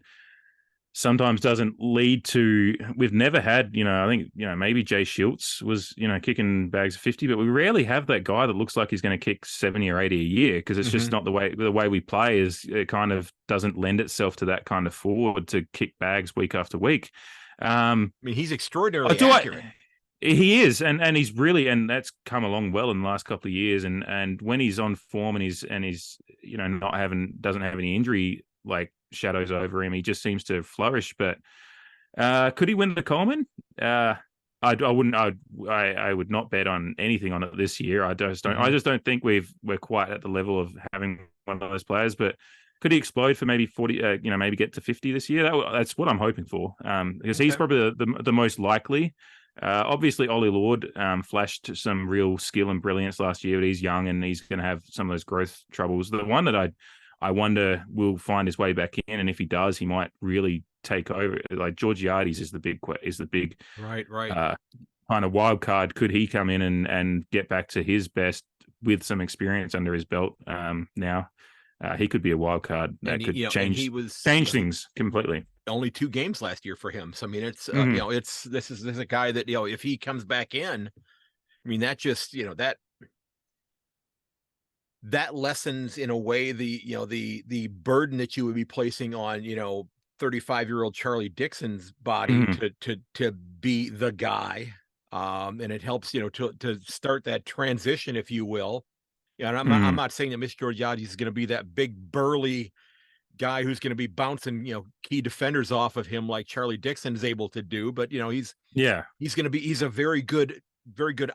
sometimes doesn't lead to, we've never had, I think, maybe Jay Schultz was, kicking bags of 50, but we rarely have that guy that looks like he's going to kick 70 or 80 a year, because it's just not the way we play. Is it kind of doesn't lend itself to that kind of forward to kick bags week after week. I mean, he's extraordinarily accurate. He is, and he's really, and that's come along well in the last couple of years. And when he's on form and he's doesn't have any injury like shadows over him, he just seems to flourish. But could he win the Coleman? I would not bet on anything on it this year. I just don't think we're quite at the level of having one of those players. But could he explode for maybe 40? Maybe get to 50 this year? That's what I'm hoping for. Because he's probably the most likely. Obviously, Ollie Lord flashed some real skill and brilliance last year, but he's young and he's going to have some of those growth troubles. The one that I wonder will find his way back in, and if he does, he might really take over. Like Georgiades is the big right kind of wild card. Could he come in and get back to his best with some experience under his belt now? He could be a wild card that could change things completely. Only 2 games last year for him. So I mean, it's this is a guy that if he comes back in, I mean, that just that lessens in a way the burden that you would be placing on 35-year-old Charlie Dixon's body to be the guy, and it helps to start that transition, if you will. And I'm not saying that Miss Georgiades is going to be that big burly guy who's going to be bouncing key defenders off of him like Charlie Dixon is able to do, but he's a very good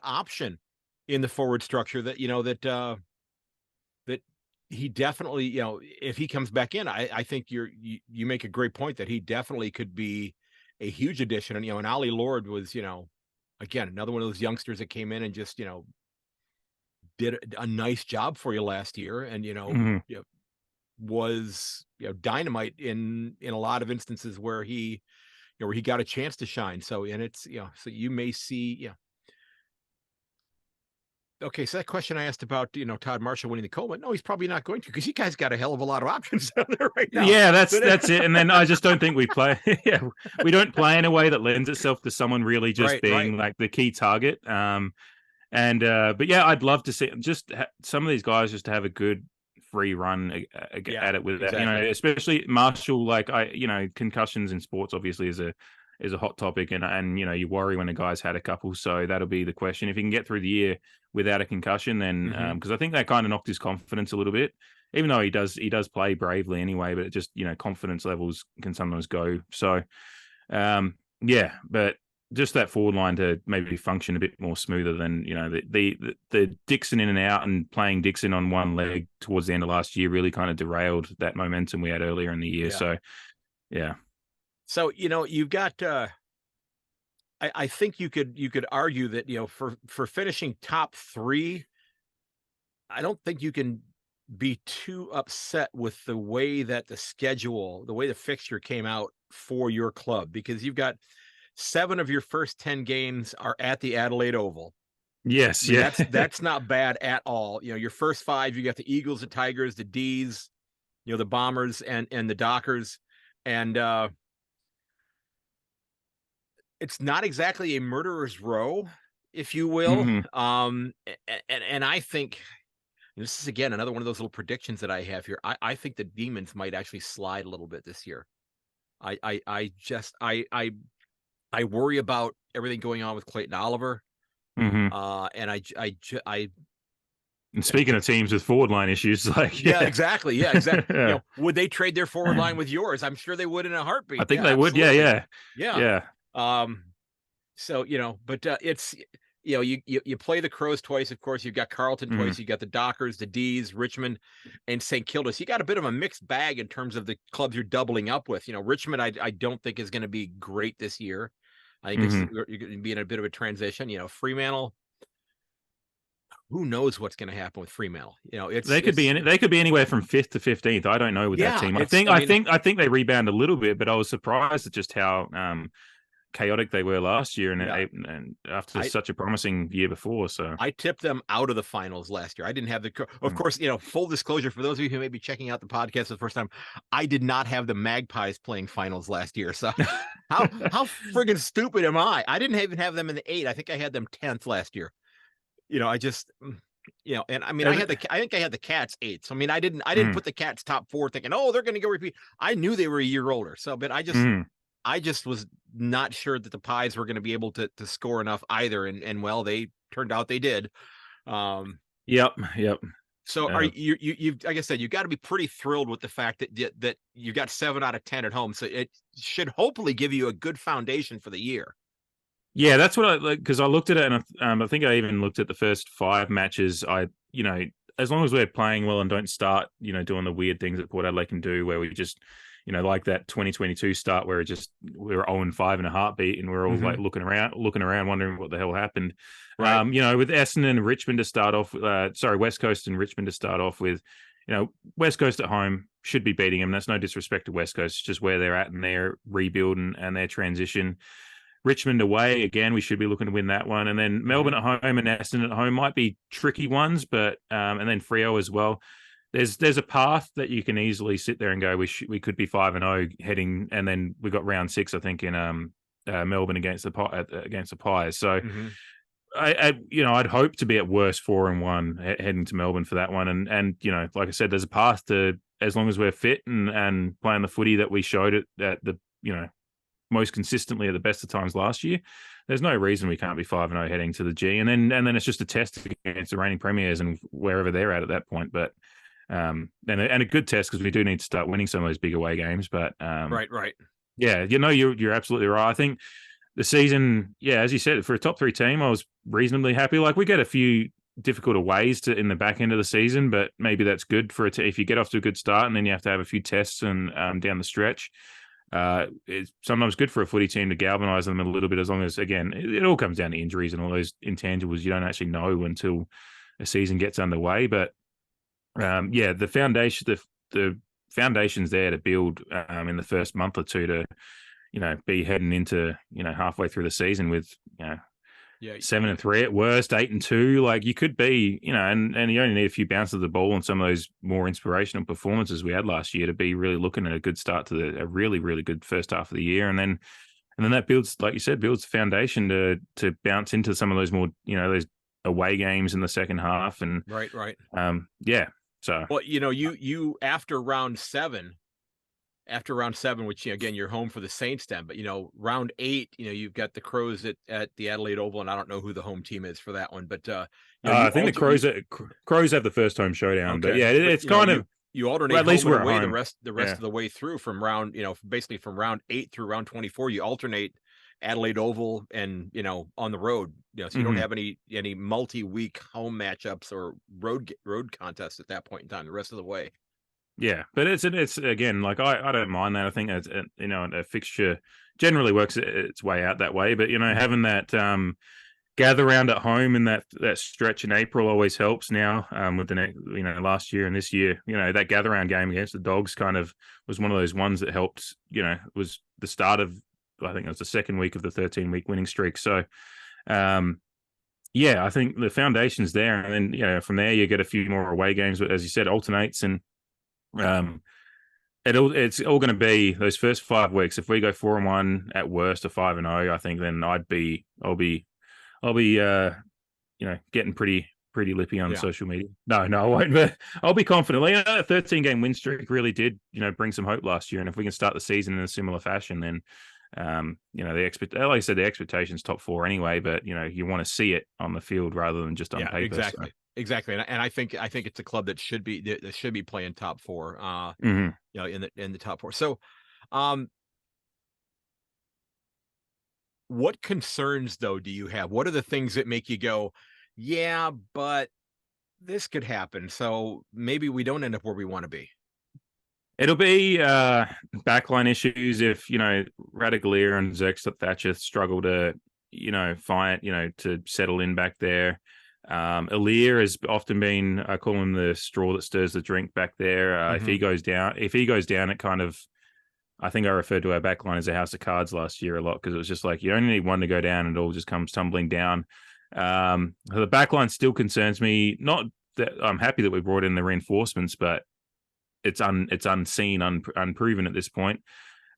option in the forward structure that that he definitely if he comes back in, I think you make a great point that he definitely could be a huge addition. And and Ollie Lord was again another one of those youngsters that came in and just did a nice job for you last year, and was dynamite in a lot of instances where he got a chance to shine. So it's so you may see Okay, so that question I asked about Todd Marshall winning the Coleman, no, he's probably not going to, because you guys got a hell of a lot of options down there right now. Yeah, that's it. And then I just don't think we play. We don't play in a way that lends itself to someone really just being like the key target. But yeah, I'd love to see some of these guys just to have a good free run at it with that. Exactly. Especially Marshall. Like concussions in sports obviously is a hot topic, and you worry when a guy's had a couple. So that'll be the question. If he can get through the year without a concussion, then because I think that kind of knocked his confidence a little bit. Even though he does play bravely anyway, but it just confidence levels can sometimes go. So but just that forward line to maybe function a bit more smoother than the Dixon in and out, and playing Dixon on one leg towards the end of last year really kind of derailed that momentum we had earlier in the year. So yeah. So you've got I think you could argue that for finishing top 3, I don't think you can be too upset with the way that the fixture came out for your club, because you've got 7 of your first 10 games are at the Adelaide Oval. Yes, I mean, that's not bad at all. Your first 5, you got the Eagles, the Tigers, the D's, the Bombers, and the Dockers, and it's not exactly a murderer's row, if you will. And I think And this is again another one of those little predictions that I have here. I think the Demons might actually slide a little bit this year. I worry about everything going on with Clayton Oliver. Hmm. And And speaking of teams with forward line issues, like yeah, exactly. Yeah, exactly. yeah. Would they trade their forward line with yours? I'm sure they would in a I heartbeat. think Yeah, they would. Yeah, absolutely. yeah, Yeah. yeah. Um, so, but it's, you play the Crows twice. Of course, you've got Carleton Mm. twice. You got the Dockers, the D's, Richmond, and St. Kilda. So you got a bit of a mixed bag in terms of the clubs you're doubling up with. Richmond, I don't think is going to be great this year. I think Hmm. you're going to be in a bit of a transition. Fremantle, who knows what's going to happen with Fremantle? They could be they could be anywhere from 5th to 15th. I don't know with that yeah, team. it's, I think they rebound a little bit, but I was surprised at just how chaotic they were last year, yeah, and after I, such a promising year before. So I tipped them out of the finals last year. I didn't have of course, full disclosure for those of you who may be checking out the podcast for the first time, I did not have the Magpies playing finals last year. So how friggin' stupid am I? I didn't even have them in the 8. I think I had them 10th last year. I just, and I mean, I think I had the Cats 8. So I mean, I didn't put the Cats top 4 thinking, oh, they're going to go repeat. I knew they were a year older. So, but I just was not sure that the Pies were going to be able to score enough either, and well, they turned out they did. Yep. So are you like I said, you got to be pretty thrilled with the fact that you got 7 out of 10 at home. So it should hopefully give you a good foundation for the year. Yeah, that's what I like, because I looked at it, and I think I even looked at the first 5 matches. As long as we're playing well and don't start, doing the weird things that Port Adelaide can do, where we just, like that 2022 start where we were 0-5 in a heartbeat, and we're all like looking around, wondering what the hell happened. Right. With Essendon and Richmond to start off, West Coast and Richmond to start off with, West Coast at home should be beating them. That's no disrespect to West Coast, it's just where they're at in their rebuild and their transition. Richmond away, again, we should be looking to win that one. And then Melbourne at home and Essendon at home might be tricky ones, but and then Freo as well. There's a path that you can easily sit there and go, we could be 5-0 heading, and then we got round 6, I think, in Melbourne against the Pies. So I'd hope to be at worst 4-1 heading to Melbourne for that one. And like I said, there's a path to, as long as we're fit and playing the footy that we showed at the most consistently at the best of times last year, there's no reason we can't be 5-0 heading to the G. And then it's just a test against the reigning premiers and wherever they're at that point. But and a good test, because we do need to start winning some of those big away games. But right. Yeah, you're absolutely right. I think the season, as you said, for a top 3 team, I was reasonably happy. Like, we get a few difficult aways in the back end of the season, but maybe that's good for it if you get off to a good start and then you have to have a few tests and down the stretch. It's sometimes good for a footy team to galvanise them a little bit, as long as, again, it all comes down to injuries and all those intangibles you don't actually know until a season gets underway. But the foundation, the foundation's there to build in the first month or two to, be heading into, halfway through the season with, 7-3 at worst, 8-2. Like, you could be, and you only need a few bounces of the ball and some of those more inspirational performances we had last year to be really looking at a good start to a really, really good first half of the year. And then that builds, like you said, builds the foundation to bounce into some of those more, those away games in the second half. And right. So, well, you after round 7, which, again, you're home for the Saints then, but round 8, you've got the Crows at the Adelaide Oval, and I don't know who the home team is for that one, but I think the Crows have the first home showdown. Okay. But yeah, it's kind of, you alternate, at least home we're and away home. the rest of the way through from round, basically from round 8 through round 24. You alternate Adelaide Oval and on the road, so you don't have any multi-week home matchups or road contests at that point in time the rest of the way. Yeah, but it's again, like, I don't mind that. I think it's a fixture generally works its way out that way. But having that gather round at home in that stretch in April always helps. Now with the last year and this year, that gather round game against the Dogs kind of was one of those ones that helped. Was the start of, I think it was the second week of the 13-week winning streak. So I think the foundation's there, and then from there you get a few more away games, but as you said, alternates. And it's all going to be those first 5 weeks. If we go 4-1 at worst, or 5-0, I think then I'll be getting pretty pretty lippy on Yeah. social media. No, I won't. But I'll be confident. Like, that 13-game win streak really did, bring some hope last year. And if we can start the season in a similar fashion, then, like I said, the expectation's top 4 anyway. But you want to see it on the field rather than just on Yeah, paper. exactly. So. Exactly. And I think it's a club that should be playing top 4, Mhm. in the top 4. So, um, what concerns though do you have? What are the things that make you go, yeah, but this could happen. So maybe we don't end up where we want to be. It'll be backline issues if Radaglia and Xerxes Thatcher struggle to find to settle in back there. Alir has often been, I call him the straw that stirs the drink back there. If he goes down, it kind of, I think I referred to our backline as a house of cards last year a lot, because it was just like you only need one to go down and it all just comes tumbling down. The backline still concerns me. Not that I'm happy that we brought in the reinforcements, but it's unseen, unproven at this point.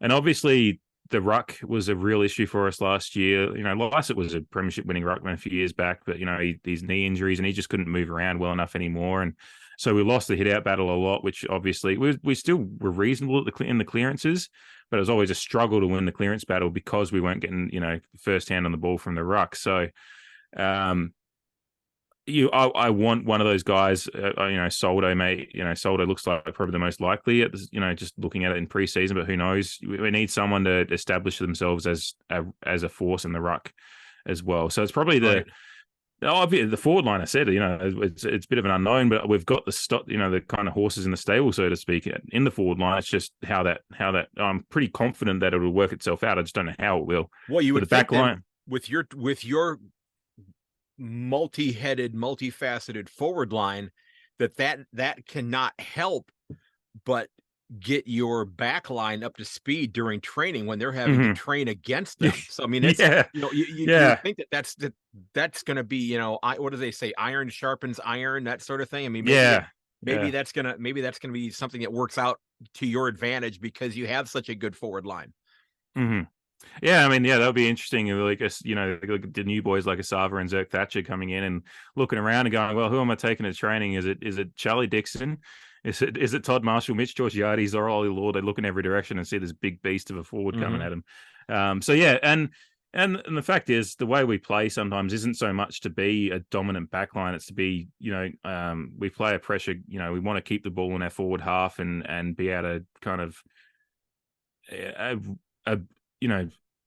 And obviously, the ruck was a real issue for us last year. Lycett was a premiership winning ruckman a few years back, but these knee injuries and he just couldn't move around well enough anymore. And so we lost the hit out battle a lot, which obviously we still were reasonable in the clearances, but it was always a struggle to win the clearance battle because we weren't getting first hand on the ball from the ruck. So I want one of those guys, Soldo, mate. Soldo looks like probably the most likely at this, just looking at it in preseason, but who knows? We need someone to establish themselves as a force in the ruck as well. So it's probably the forward line. I said, it's a bit of an unknown, but we've got the kind of horses in the stable, so to speak, in the forward line. It's just how that I'm pretty confident that it'll work itself out. I just don't know how it will. Well, you would the think back line with your multi-headed, multifaceted forward line, that cannot help but get your back line up to speed during training when they're having to train against them. So I mean, it's you think that's going to be, what do they say, iron sharpens iron, that sort of thing. I mean, maybe that's gonna be something that works out to your advantage because you have such a good forward line. Yeah, I mean, that'll be interesting. Like, like the new boys like Asava and Zerk Thatcher coming in and looking around and going, well, who am I taking to training? Is it Charlie Dixon? Is it Todd Marshall, Mitch Georgiades, or Ollie Lord? They look in every direction and see this big beast of a forward coming at them. So yeah, and the fact is, the way we play sometimes isn't so much to be a dominant backline. It's to be, we play a pressure. We want to keep the ball in our forward half and be able to kind of,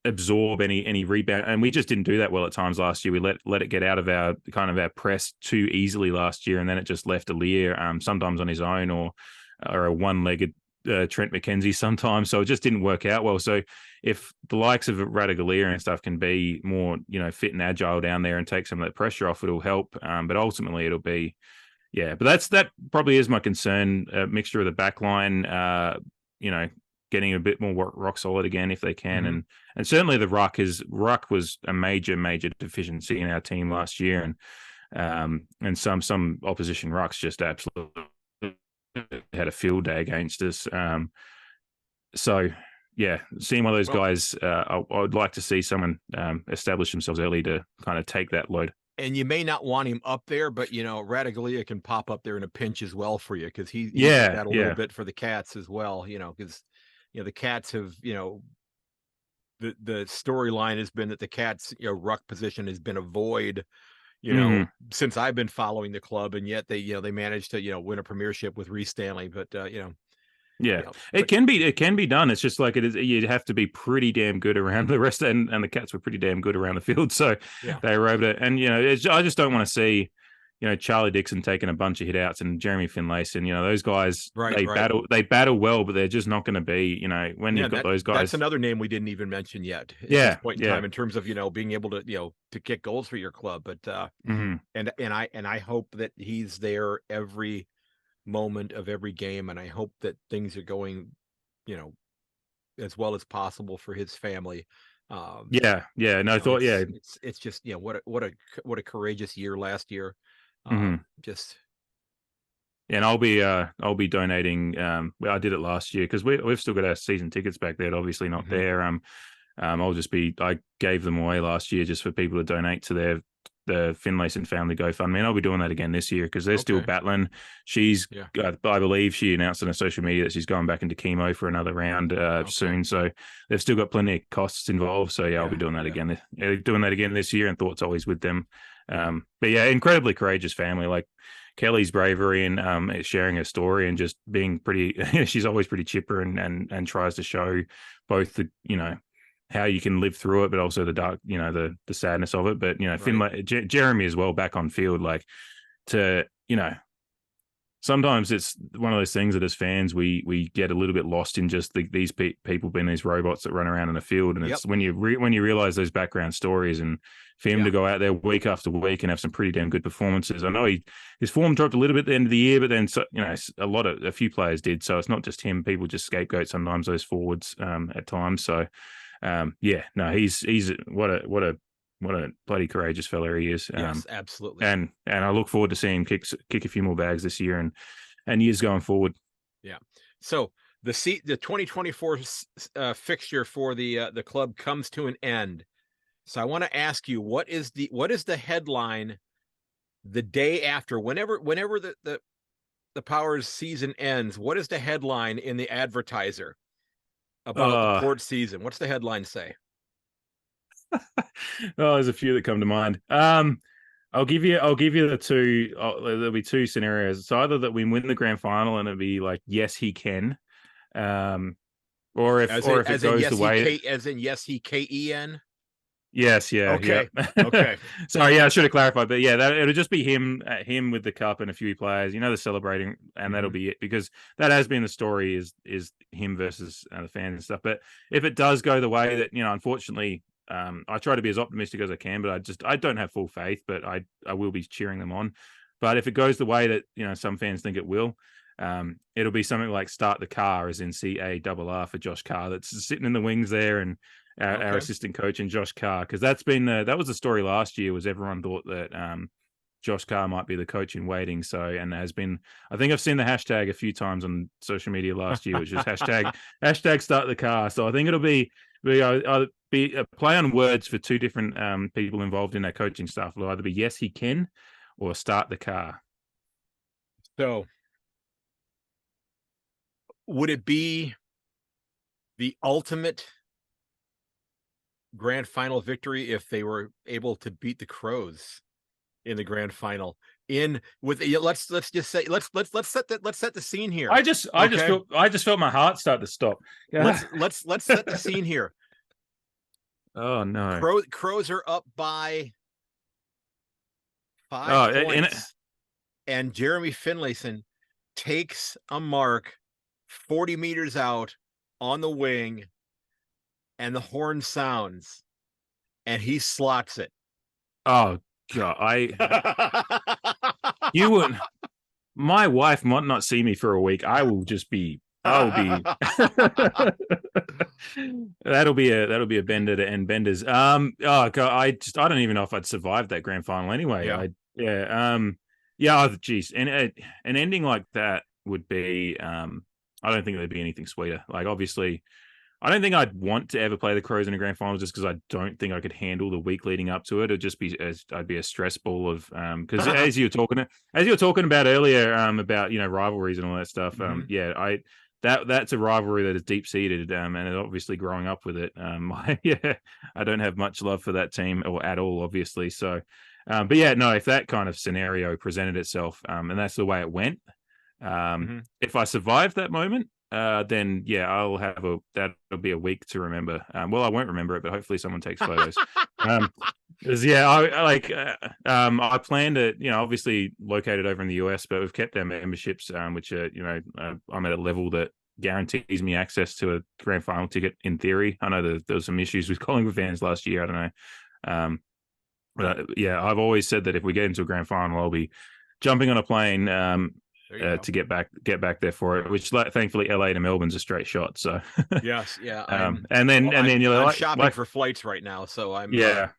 absorb any rebound, and we just didn't do that well at times last year. We let it get out of our press too easily last year, and then it just left Alir sometimes on his own or a one-legged Trent McKenzie sometimes. So it just didn't work out well. So if the likes of Radaglia and stuff can be more fit and agile down there and take some of that pressure off, it'll help. But ultimately it'll be But that probably is my concern. Mixture of the back line, getting a bit more rock solid again if they can, and certainly the ruck was a major deficiency in our team last year, and some opposition rucks just absolutely had a field day against us. So yeah, seeing one of those guys, I would like to see someone establish themselves early to kind of take that load. And you may not want him up there, but Radaglia can pop up there in a pinch as well for you, because he did that a little bit for the Cats as well. Because the Cats have, the storyline has been that the Cats, ruck position has been a void, since I've been following the club, and yet they managed to, win a premiership with Reece Stanley. But it can be done. It's just like it is. You have to be pretty damn good around the rest, and the Cats were pretty damn good around the field, so they were able to. And I just don't want to see Charlie Dixon taking a bunch of hit outs and Jeremy Finlayson, those guys, they battle well, but they're just not going to be, when you've got those guys. That's another name we didn't even mention yet at this point in time, in terms of, being able to, to kick goals for your club. But, and I hope that he's there every moment of every game. And I hope that things are going, as well as possible for his family. It's just, what a courageous year last year. And I'll be donating. I did it last year because we've still got our season tickets back there. Obviously not there. I gave them away last year just for people to donate to the Finlayson family GoFundMe, and I'll be doing that again this year because they're still battling. She's, Yeah. I believe, she announced on her social media that she's going back into chemo for another round soon. So they've still got plenty of costs involved. So yeah, I'll be doing that again. Doing that again this year, and thoughts always with them. But yeah, incredibly courageous family. Like Kelly's bravery and sharing her story and just being pretty. She's always pretty chipper and tries to show both the how you can live through it, but also the dark, the sadness of it. But Finlay, Jeremy as well back on field, like to sometimes it's one of those things that as fans we get a little bit lost in just these people being these robots that run around in a field, and it's when you realize those background stories, and for him to go out there week after week and have some pretty damn good performances. I know his form dropped a little bit at the end of the year, but then a few players did, so it's not just him. People just scapegoat sometimes those forwards at times. So he's what a bloody courageous fella he is. Yes, absolutely. And I look forward to seeing him kick a few more bags this year and years going forward. Yeah. So the 2024 fixture for the club comes to an end. So I want to ask you, what is the headline the day after, whenever the Powers season ends? What is the headline in the Advertiser about the Port season? What's the headline say? There's a few that come to mind. I'll give you the two. There'll be two scenarios. It's either that we win the grand final and it'll be like, yes, he can, or if it goes the way, as in yes, he KEN. Yes, yeah, okay, yeah. Okay. Sorry, yeah, I should have clarified, but yeah, it'll just be him with the cup and a few players, the celebrating, and that'll be it, because that has been the story is him versus the fans and stuff. But if it does go the way that unfortunately, I try to be as optimistic as I can, but I don't have full faith, but I will be cheering them on. But if it goes the way that some fans think it will, it'll be something like start the car, as in CARR for Josh Carr, that's sitting in the wings there, and our assistant coach and Josh Carr, because that was the story last year, was everyone thought that Josh Carr might be the coach in waiting. So, and has been, I think I've seen the hashtag a few times on social media last year, which is hashtag start the car. So I think it'll be a play on words for two different people involved in that coaching staff. It'll either be yes, he can, or start the car. So would it be the ultimate grand final victory if they were able to beat the Crows in the grand final? Let's just say let's set the scene here. I just felt my heart start to stop. Let's set the scene here. Oh no. Crows are up by 5 points. And Jeremy Finlayson takes a mark 40 meters out on the wing, and the horn sounds, and he slots it. Oh God, you wouldn't. My wife might not see me for a week. That'll be a bender to end benders. Oh God, I don't even know if I'd survived that grand final anyway. Geez, and an ending like that would be. I don't think there'd be anything sweeter. Like, obviously, I don't think I'd want to ever play the Crows in a grand final, just because I don't think I could handle the week leading up to it. It'd just be I'd be a stress ball of because as you were talking about earlier about rivalries and all that stuff. That's a rivalry that is deep seated and obviously growing up with it. I don't have much love for that team or at all, obviously. So, but yeah, no, if that kind of scenario presented itself and that's the way it went. If I survive that moment, then that'll be a week to remember. Well, I won't remember it, but hopefully someone takes photos. Because I plan to, obviously located over in the US, but we've kept our memberships, which are, I'm at a level that guarantees me access to a grand final ticket in theory. I know there was some issues with Collingwood fans last year. I don't know. But I've always said that if we get into a grand final, I'll be jumping on a plane, to get back there for it, which thankfully LA to Melbourne's a straight shot. So yes, yeah. And then I'm shopping for flights right now, so I'm yeah.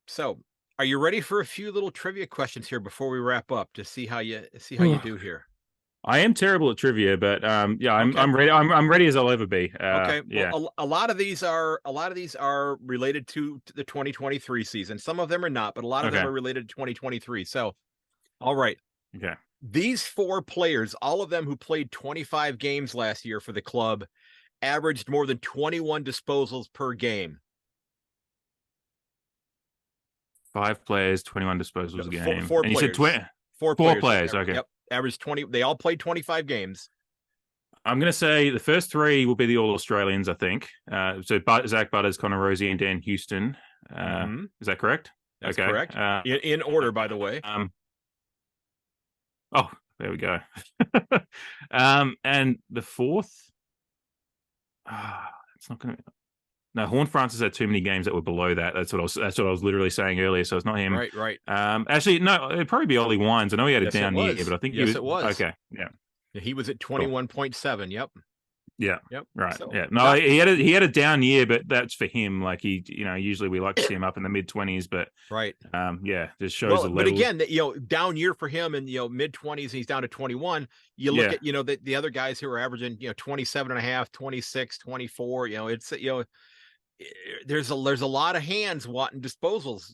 So, are you ready for a few little trivia questions here before we wrap up to see how you do here? I am terrible at trivia, but yeah, Okay. I'm ready. I'm ready as I'll ever be. Okay. Yeah. Well, a lot of these are related to the 2023 season. Some of them are not, but a lot of them Okay. are related to 2023. So, all right. Okay. These four players, all of them who played 25 games last year for the club, averaged more than 21 disposals per game. 5 players, 21 disposals a game, Four and you said players. Four 4 players. players. Okay. Yep. Averaged 20. They all played 25 games. I'm going to say the first 3 will be the All Australians, I think. So Zach Butters, Connor Rosie, and Dan Houston. Is that correct? That's okay. correct. In order, by the way. Oh, there we go. And the fourth, it's not going to. No, Horn Francis had too many games that were below that. That's what I was literally saying earlier. So it's not him. Right. Actually, no, it'd probably be Ollie Wines. I know he had a down year, but I think it was. Okay, yeah. He was at 21.7. Yep. Yeah. Yep. Right. So, yeah. No, he had a down year, but that's for him. Like usually we like to see him up in the mid-20s, but right. Yeah, just shows the level. But again, down year for him, and mid-20s, he's down to 21. You look at the other guys who are averaging 27 and a half, 26, 24. It's there's a lot of hands wanting disposals.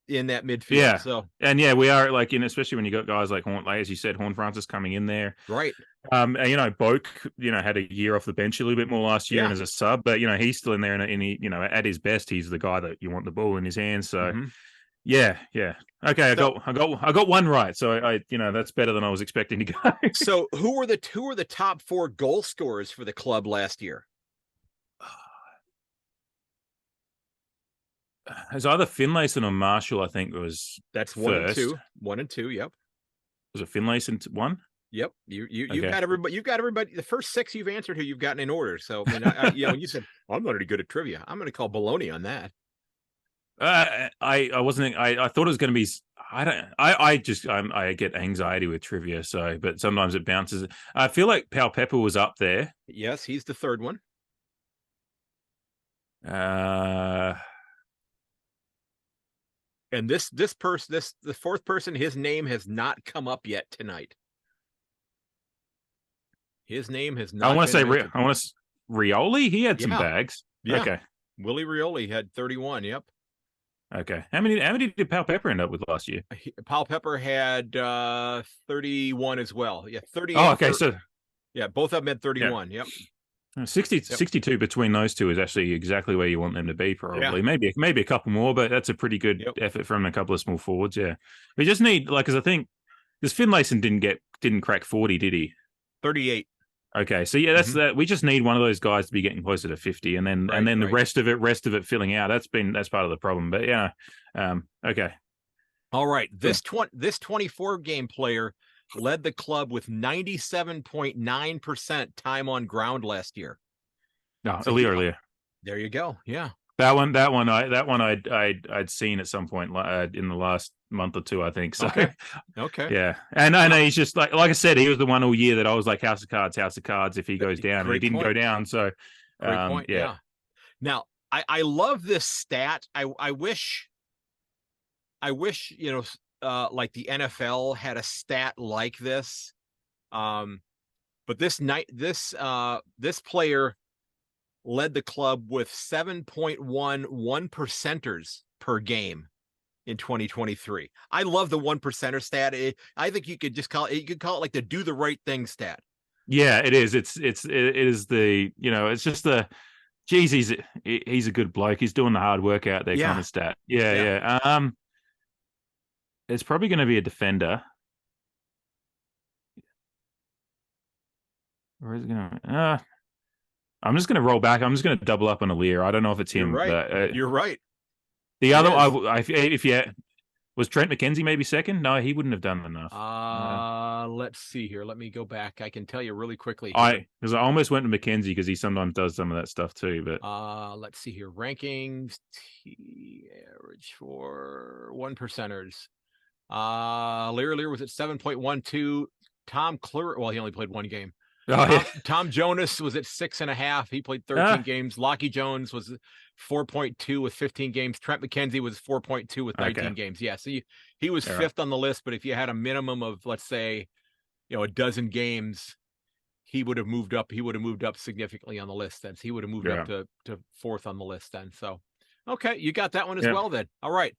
In that midfield. Yeah. So, and we are especially when you got guys like as you said, Horn Francis coming in there. Right. And Boak, had a year off the bench a little bit more last year and as a sub, but he's still in there and he, at his best, he's the guy that you want the ball in his hands. So yeah. Okay. I got one right. So I that's better than I was expecting to go. So who are the top 4 goal scorers for the club last year? It's either Finlayson or Marshall, I think that's first. 1 and 2. Yep. Was it Finlayson 1? Yep. You've got everybody. You've got everybody. The first 6 you've answered who you've gotten in order. So when you said I'm not any good at trivia, I'm going to call baloney on that. I wasn't. I thought it was going to be. I get anxiety with trivia. So, but sometimes it bounces. I feel like Pal Pepper was up there. Yes, he's the third one. And the fourth person, his name has not come up yet tonight. His name has not. I want to say Rioli. He had some bags. Yeah. Okay. Willie Rioli had 31. Yep. Okay. How many did Pal Pepper end up with last year? Pal Pepper had 31 as well. Yeah, 30. Oh, okay. So yeah, both of them had 31. Yep. 62 between those two is actually exactly where you want them to be, probably. Yeah. Maybe a couple more, but that's a pretty good effort from a couple of small forwards. Yeah, we just need because I think because Finlayson didn't crack 40, did he? 38. Okay, so yeah, that's that. We just need one of those guys to be getting closer to 50, and then the rest of it filling out. That's part of the problem. But yeah, okay. All right, this 24 game player led the club with 97.9% time on ground last year. No, earlier. There you go. Yeah. That one I'd seen at some point in the last month or two, I think. So okay. Yeah. And I know he's just like I said, he was the one all year that I was like house of cards if he goes down. And he didn't go down. So great point. Yeah. Now I love this stat. I wish like the NFL had a stat like this. But this player led the club with 7.1 1%ers per game in 2023. I love the 1%er stat. I think you could just call it like the do the right thing stat. Yeah, it is. It is the, it's just the, geez, he's a good bloke. He's doing the hard work out there kind of stat. Yeah. It's probably going to be a defender. Or is it going to? I'm just going to roll back. I'm just going to double up on Alir. I don't know if it's him. You're right. But, You're right. The other, was Trent McKenzie maybe second? No, he wouldn't have done enough. Let's see here. Let me go back. I can tell you really quickly. Because I almost went to McKenzie because he sometimes does some of that stuff too. But let's see here. Rankings average for 1%ers. Lear was at 7.12. Tom Clear. Well, he only played one game. Tom Jonas was at 6.5. He played 13 games. Lockie Jones was 4.2 with 15 games. Trent McKenzie was 4.2 with 19 games. Yeah, so he was fifth on the list. But if you had a minimum of, let's say, a dozen games, he would have moved up. He would have moved up significantly on the list then. So he would have moved up Yeah. to fourth on the list then. So, okay, you got that one as Yeah. well then. All right.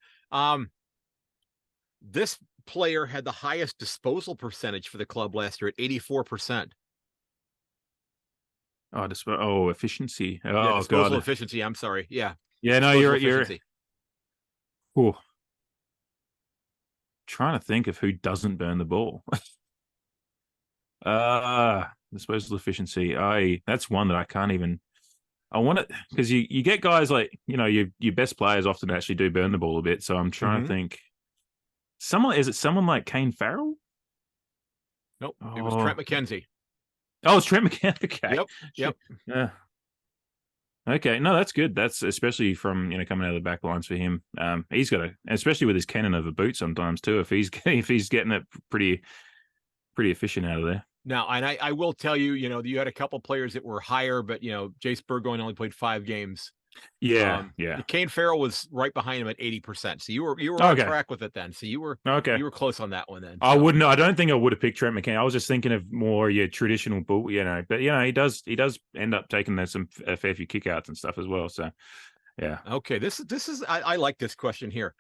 This player had the highest disposal percentage for the club last year at 84%. Efficiency. Yeah, Oh disposal God. efficiency. I'm sorry. Yeah, Yeah, no, disposal you're efficiency. Ooh, trying to think of who doesn't burn the ball. Disposal efficiency. That's one that I can't even. I want it because you get guys like your best players often actually do burn the ball a bit. So I'm trying to think. Is it someone like Kane Farrell? Nope, it was Oh, Trent McKenzie. oh, it's Trent McKenna. Okay, Yep. Yeah. Okay, no, that's good. That's especially from coming out of the back lines for him. He's got especially with his cannon of a boot sometimes too. If he's getting it pretty efficient out of there. Now, and I will tell you, you had a couple players that were higher, but Jace Burgoyne only played 5 games. Yeah. Kane Farrell was right behind him at 80%. So you were on Okay. track with it then. So you were close on that one then. I wouldn't. I don't think I would have picked Trent McKenna. I was just thinking of more your traditional bull, But he does end up taking a fair few kickouts and stuff as well. So yeah. Okay, this is I like this question here.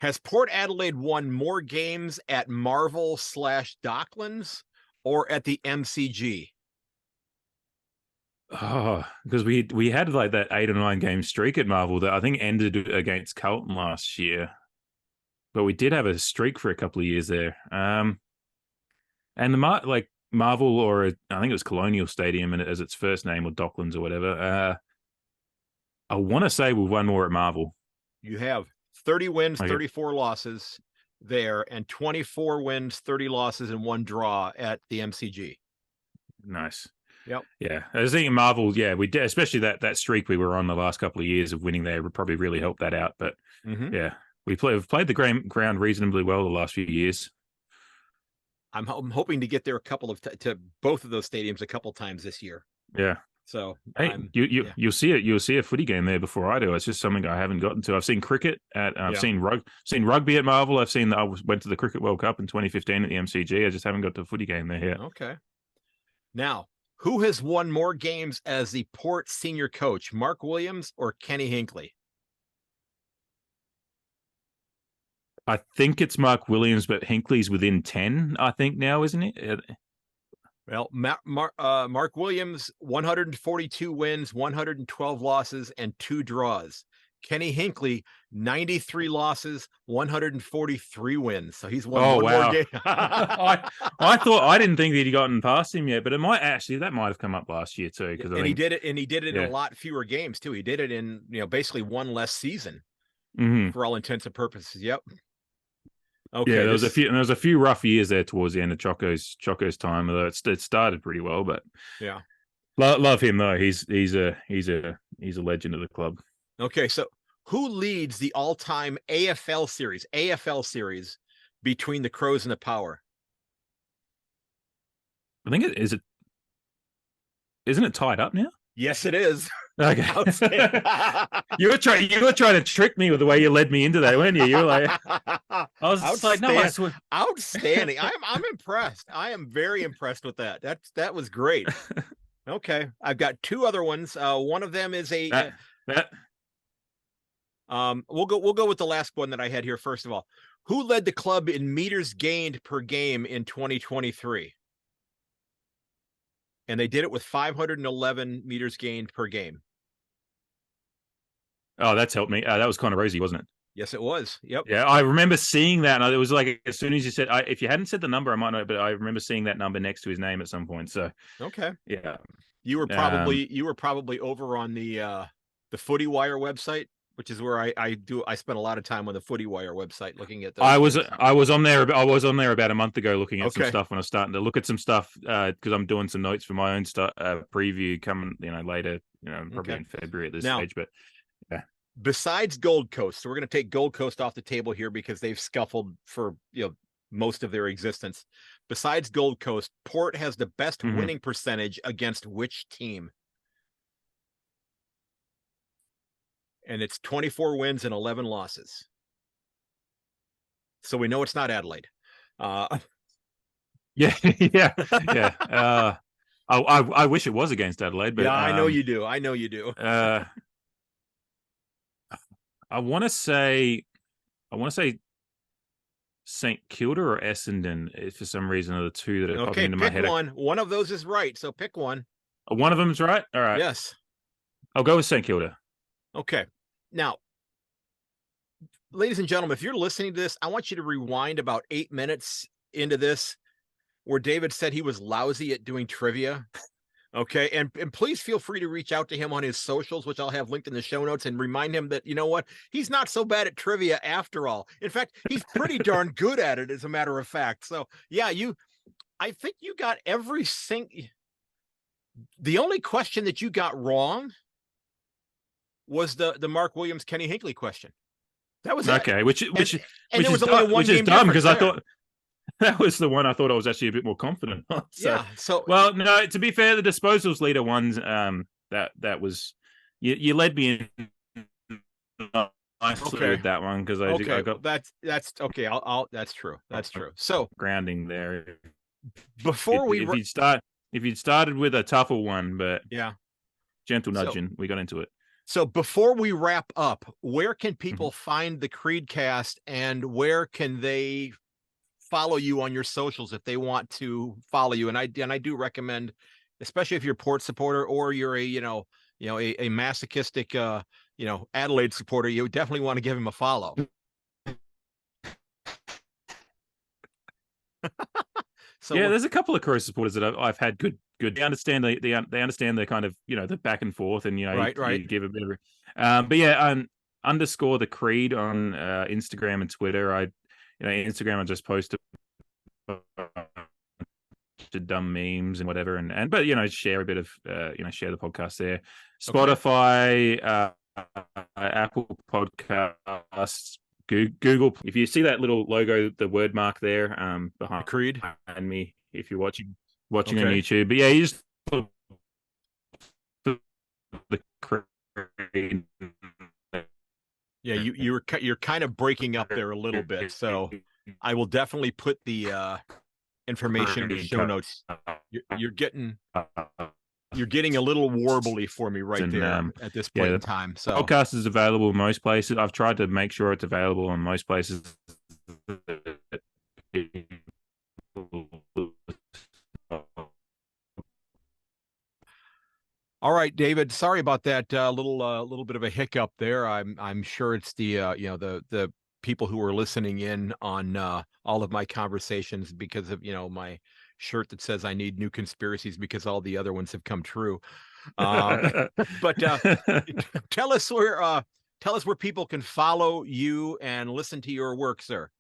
Has Port Adelaide won more games at Marvel/Docklands or at the MCG? Oh, because we had like that 8 or 9 game streak at Marvel that I think ended against Carlton last year. But we did have a streak for a couple of years there. And the Marvel, or I think it was Colonial Stadium as its first name, or Docklands or whatever. I want to say we've won more at Marvel. You have 30 wins, 34 losses there, and 24 wins, 30 losses, and 1 draw at the MCG. Nice. Yep. Yeah, I was thinking Marvel. Yeah, we did, especially that streak we were on the last couple of years of winning there would probably really help that out. But yeah, we've played the ground reasonably well the last few years. I'm hoping to get there to both of those stadiums a couple times this year. Yeah. So hey, you'll see it. You'll see a footy game there before I do. It's just something I haven't gotten to. I've seen cricket I've seen rugby at Marvel. I went to the Cricket World Cup in 2015 at the MCG. I just haven't got to a footy game there yet. Okay. Now, who has won more games as the Port senior coach, Mark Williams or Kenny Hinkley? I think it's Mark Williams, but Hinkley's within 10, I think now, isn't it? Well, Mark Williams, 142 wins, 112 losses, and 2 draws. Kenny Hinkley, 93 losses, 143 wins. So he's won one more game. I didn't think that he'd gotten past him yet, but that might have come up last year too. And he did it in a lot fewer games too. He did it in basically one less season for all intents and purposes. Yep. Okay. Yeah, there was a few rough years there towards the end of Choco's time, although it started pretty well. But yeah, love him though. He's a legend of the club. Okay, so who leads the all-time AFL series between the Crows and the Power? I think isn't it tied up now? Yes, it is. Okay. you were trying to trick me with the way you led me into that, weren't you? You were like, I was like, no, I swear. Outstanding. I'm impressed. I am very impressed with that. That was great. Okay, I've got 2 other ones. One of them is we'll go with the last one that I had here first of all. Who led the club in meters gained per game in 2023? And they did it with 511 meters gained per game. Oh, that's helped me. That was kind of rosy, wasn't it? Yes, it was. Yep. Yeah, I remember seeing that, and it was like as soon as you said, if you hadn't said the number, I might know, but I remember seeing that number next to his name at some point. So okay, yeah, you were probably over on the Footy Wire website, which is where I spent a lot of time on the Footy Wire website looking at those. I was on there about a month ago looking at some stuff when I was starting to look at some stuff because I'm doing some notes for my own preview coming later, probably in February at this stage. But yeah. Besides Gold Coast, so we're going to take Gold Coast off the table here because they've scuffled for most of their existence. Besides Gold Coast, Port has the best winning percentage against which team? And it's 24 wins and 11 losses. So we know it's not Adelaide. Yeah, yeah, yeah. I wish it was against Adelaide, but Yeah, I know you do. I know you do. uh, I want to say St Kilda or Essendon. For some reason, are the two that are popping Okay, into my pick head. one. One of those is right, so pick one. One of them's right. All right, Yes. I'll go with St Kilda. Okay. Now, ladies and gentlemen, if you're listening to this, I want you to rewind about 8 minutes into this where David said he was lousy at doing trivia. Okay. And please feel free to reach out to him on his socials, which I'll have linked in the show notes, and remind him that, you know what, he's not so bad at trivia after all. In fact, he's pretty darn good at it, as a matter of fact. So yeah, I think you got every single. The only question that you got wrong was the Mark Williams Kenny Hinckley question. That was it. Okay, which And there is was only a one game dumb difference because I there. thought that was the one I thought I was actually a bit more confident on. So, Yeah. So well, no, to be fair, the disposals leader ones, that was you led me in nicely okay. with that one because I Okay. got That's okay. I'll that's true. That's true. So grounding there. before we If you'd started with a tougher one, but yeah. gentle nudging, we got into it. So before we wrap up, where can people find the Creedcast, and where can they follow you on your socials if they want to follow you? And I do recommend, especially if you're a Port supporter or you're a masochistic Adelaide supporter, you definitely want to give him a follow. So yeah, there's a couple of Crows supporters that I've had good. They understand they understand the kind of the back and forth, and right. you give a bit of. But yeah, underscore the Creed on Instagram and Twitter. Instagram I just post to dumb memes and whatever, but share a bit of share the podcast there. Spotify, Apple Podcasts, Google. If you see that little logo, the word mark there, behind Creed me, if you're watching on YouTube. But yeah, you just the Creed. Yeah, you're kind of breaking up there a little bit, so I will definitely put the information in the show notes. You're getting a little warbly for me right there at this point in time. So podcast is available in most places. I've tried to make sure it's available in most places. All right, David. Sorry about that little bit of a hiccup there. I'm sure it's the the people who are listening in on all of my conversations because of my shirt that says I need new conspiracies because all the other ones have come true. But tell us where people can follow you and listen to your work, sir.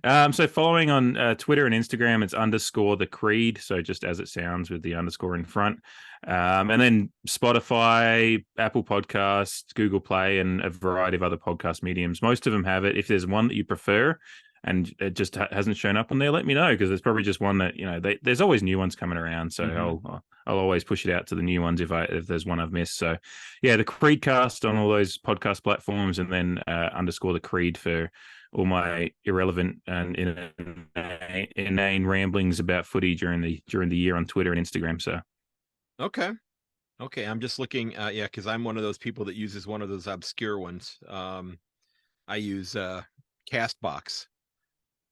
So following on Twitter and Instagram, it's underscore the Creed. So just as it sounds with the underscore in front. And then Spotify, Apple Podcasts, Google Play, and a variety of other podcast mediums. Most of them have it. If there's one that you prefer and it just hasn't shown up on there, let me know, because there's probably just one that, there's always new ones coming around. So I'll always push it out to the new ones if there's one I've missed. So yeah, the Creedcast on all those podcast platforms, and then underscore the Creed for all my irrelevant and inane ramblings about footy during the year on Twitter and Instagram. So okay, I'm just looking. Yeah, because I'm one of those people that uses one of those obscure ones. I use Castbox,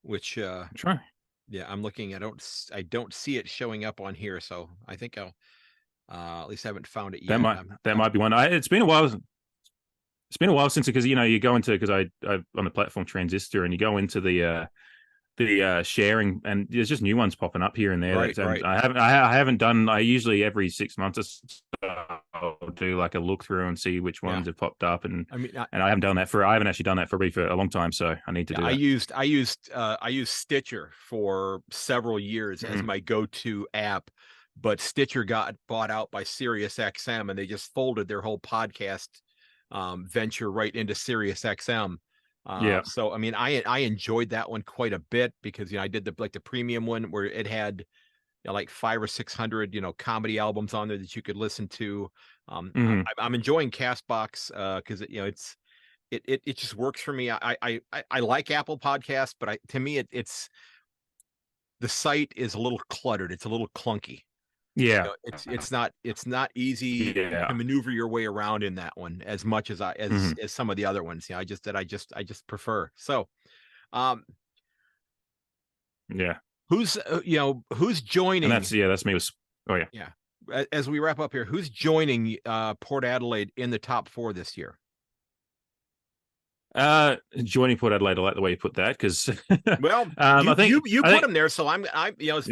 which sure. Yeah, I'm looking. I don't see it showing up on here, so I think I'll at least I haven't found it yet. That might be one. It's been a while. It's been a while since, because you go into, because I on the platform Transistor, and you go into the sharing, and there's just new ones popping up here and there. Right. I haven't done. I usually every 6 months I'll do like a look through and see which ones have popped up, and I haven't done that I haven't actually done that for a long time, so I need to do that. I used Stitcher for several years as my go-to app, but Stitcher got bought out by SiriusXM, and they just folded their whole podcast venture right into SiriusXM. So I mean, I enjoyed that one quite a bit because I did the premium one where it had like 500 or 600 comedy albums on there that you could listen to. I'm enjoying Castbox because it just works for me. I like Apple Podcasts, but to me it's the site is a little cluttered. It's a little clunky. Yeah. It's not easy to Yeah. maneuver your way around in that one as much as Mhm. as some of the other ones. I just prefer. So, um, Yeah. who's who's And joining? that's me with oh, yeah. Yeah, as we wrap up here, who's joining Port Adelaide in the top 4 this year? Joining Port Adelaide, I like the way you put that because Well, I think you put them there, so I'm yeah. as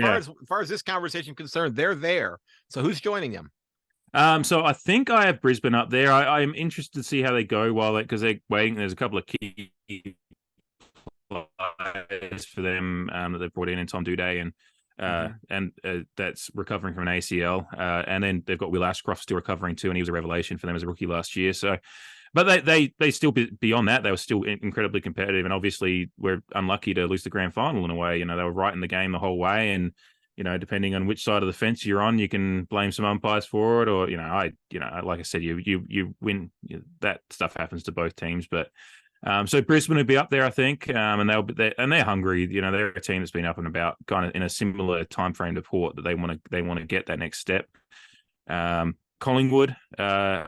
far as this conversation is concerned, they're there. So who's joining them? So I think I have Brisbane up there. I'm interested to see how they go while because they're waiting. There's a couple of key players for them that they've brought in Tom Duday and that's recovering from an ACL. And then they've got Will Ashcroft still recovering too, and he was a revelation for them as a rookie last year. So, but they still beyond that they were still incredibly competitive, and obviously we're unlucky to lose the grand final in a way. They were right in the game the whole way, and depending on which side of the fence you're on, you can blame some umpires for it, or like I said, you win. That stuff happens to both teams, but. So Brisbane would be up there, I think, and they're hungry. They're a team that's been up and about, kind of in a similar time frame to Port that they want to get that next step. Collingwood, I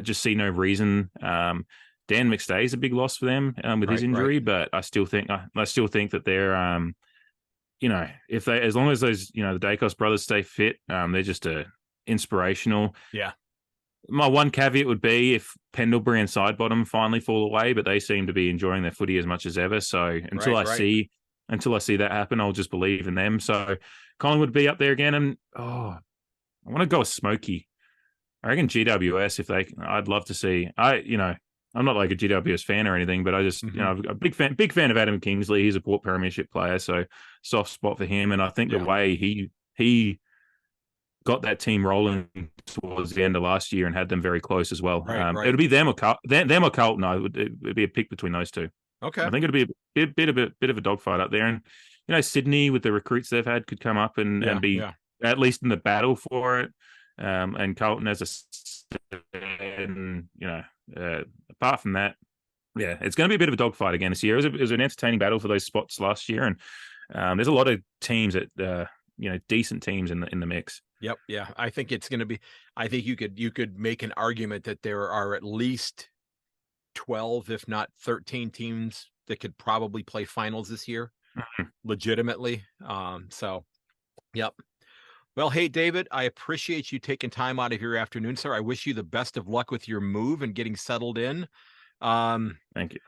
just see no reason. Dan McStay is a big loss for them with his injury, but I still think that they're if they as long as those the Dacos brothers stay fit, they're just inspirational. Yeah. My one caveat would be if Pendlebury and Sidebottom finally fall away, but they seem to be enjoying their footy as much as ever. So until I see that happen, I'll just believe in them. So Collingwood would be up there again, and I want to go with Smokey. I reckon GWS I'd love to see. I'm not like a GWS fan or anything, but I just I'm a big fan of Adam Kingsley. He's a Port Premiership player, so soft spot for him. And I think the way he got that team rolling towards the end of last year and had them very close as well. It would be them or Carlton. It'd be a pick between those two. Okay. I think it'd be a bit of a dogfight up there, and Sydney with the recruits they've had could come up and be at least in the battle for it. And Carlton as apart from that, it's going to be a bit of a dogfight again this year. It was an entertaining battle for those spots last year, and there's a lot of teams that decent teams in the mix. Yep. Yeah. I think it's going to be. I think you could make an argument that there are at least 12, if not 13 teams that could probably play finals this year, legitimately. So, yep. Well, hey, David, I appreciate you taking time out of your afternoon, sir. I wish you the best of luck with your move and getting settled in. Thank you.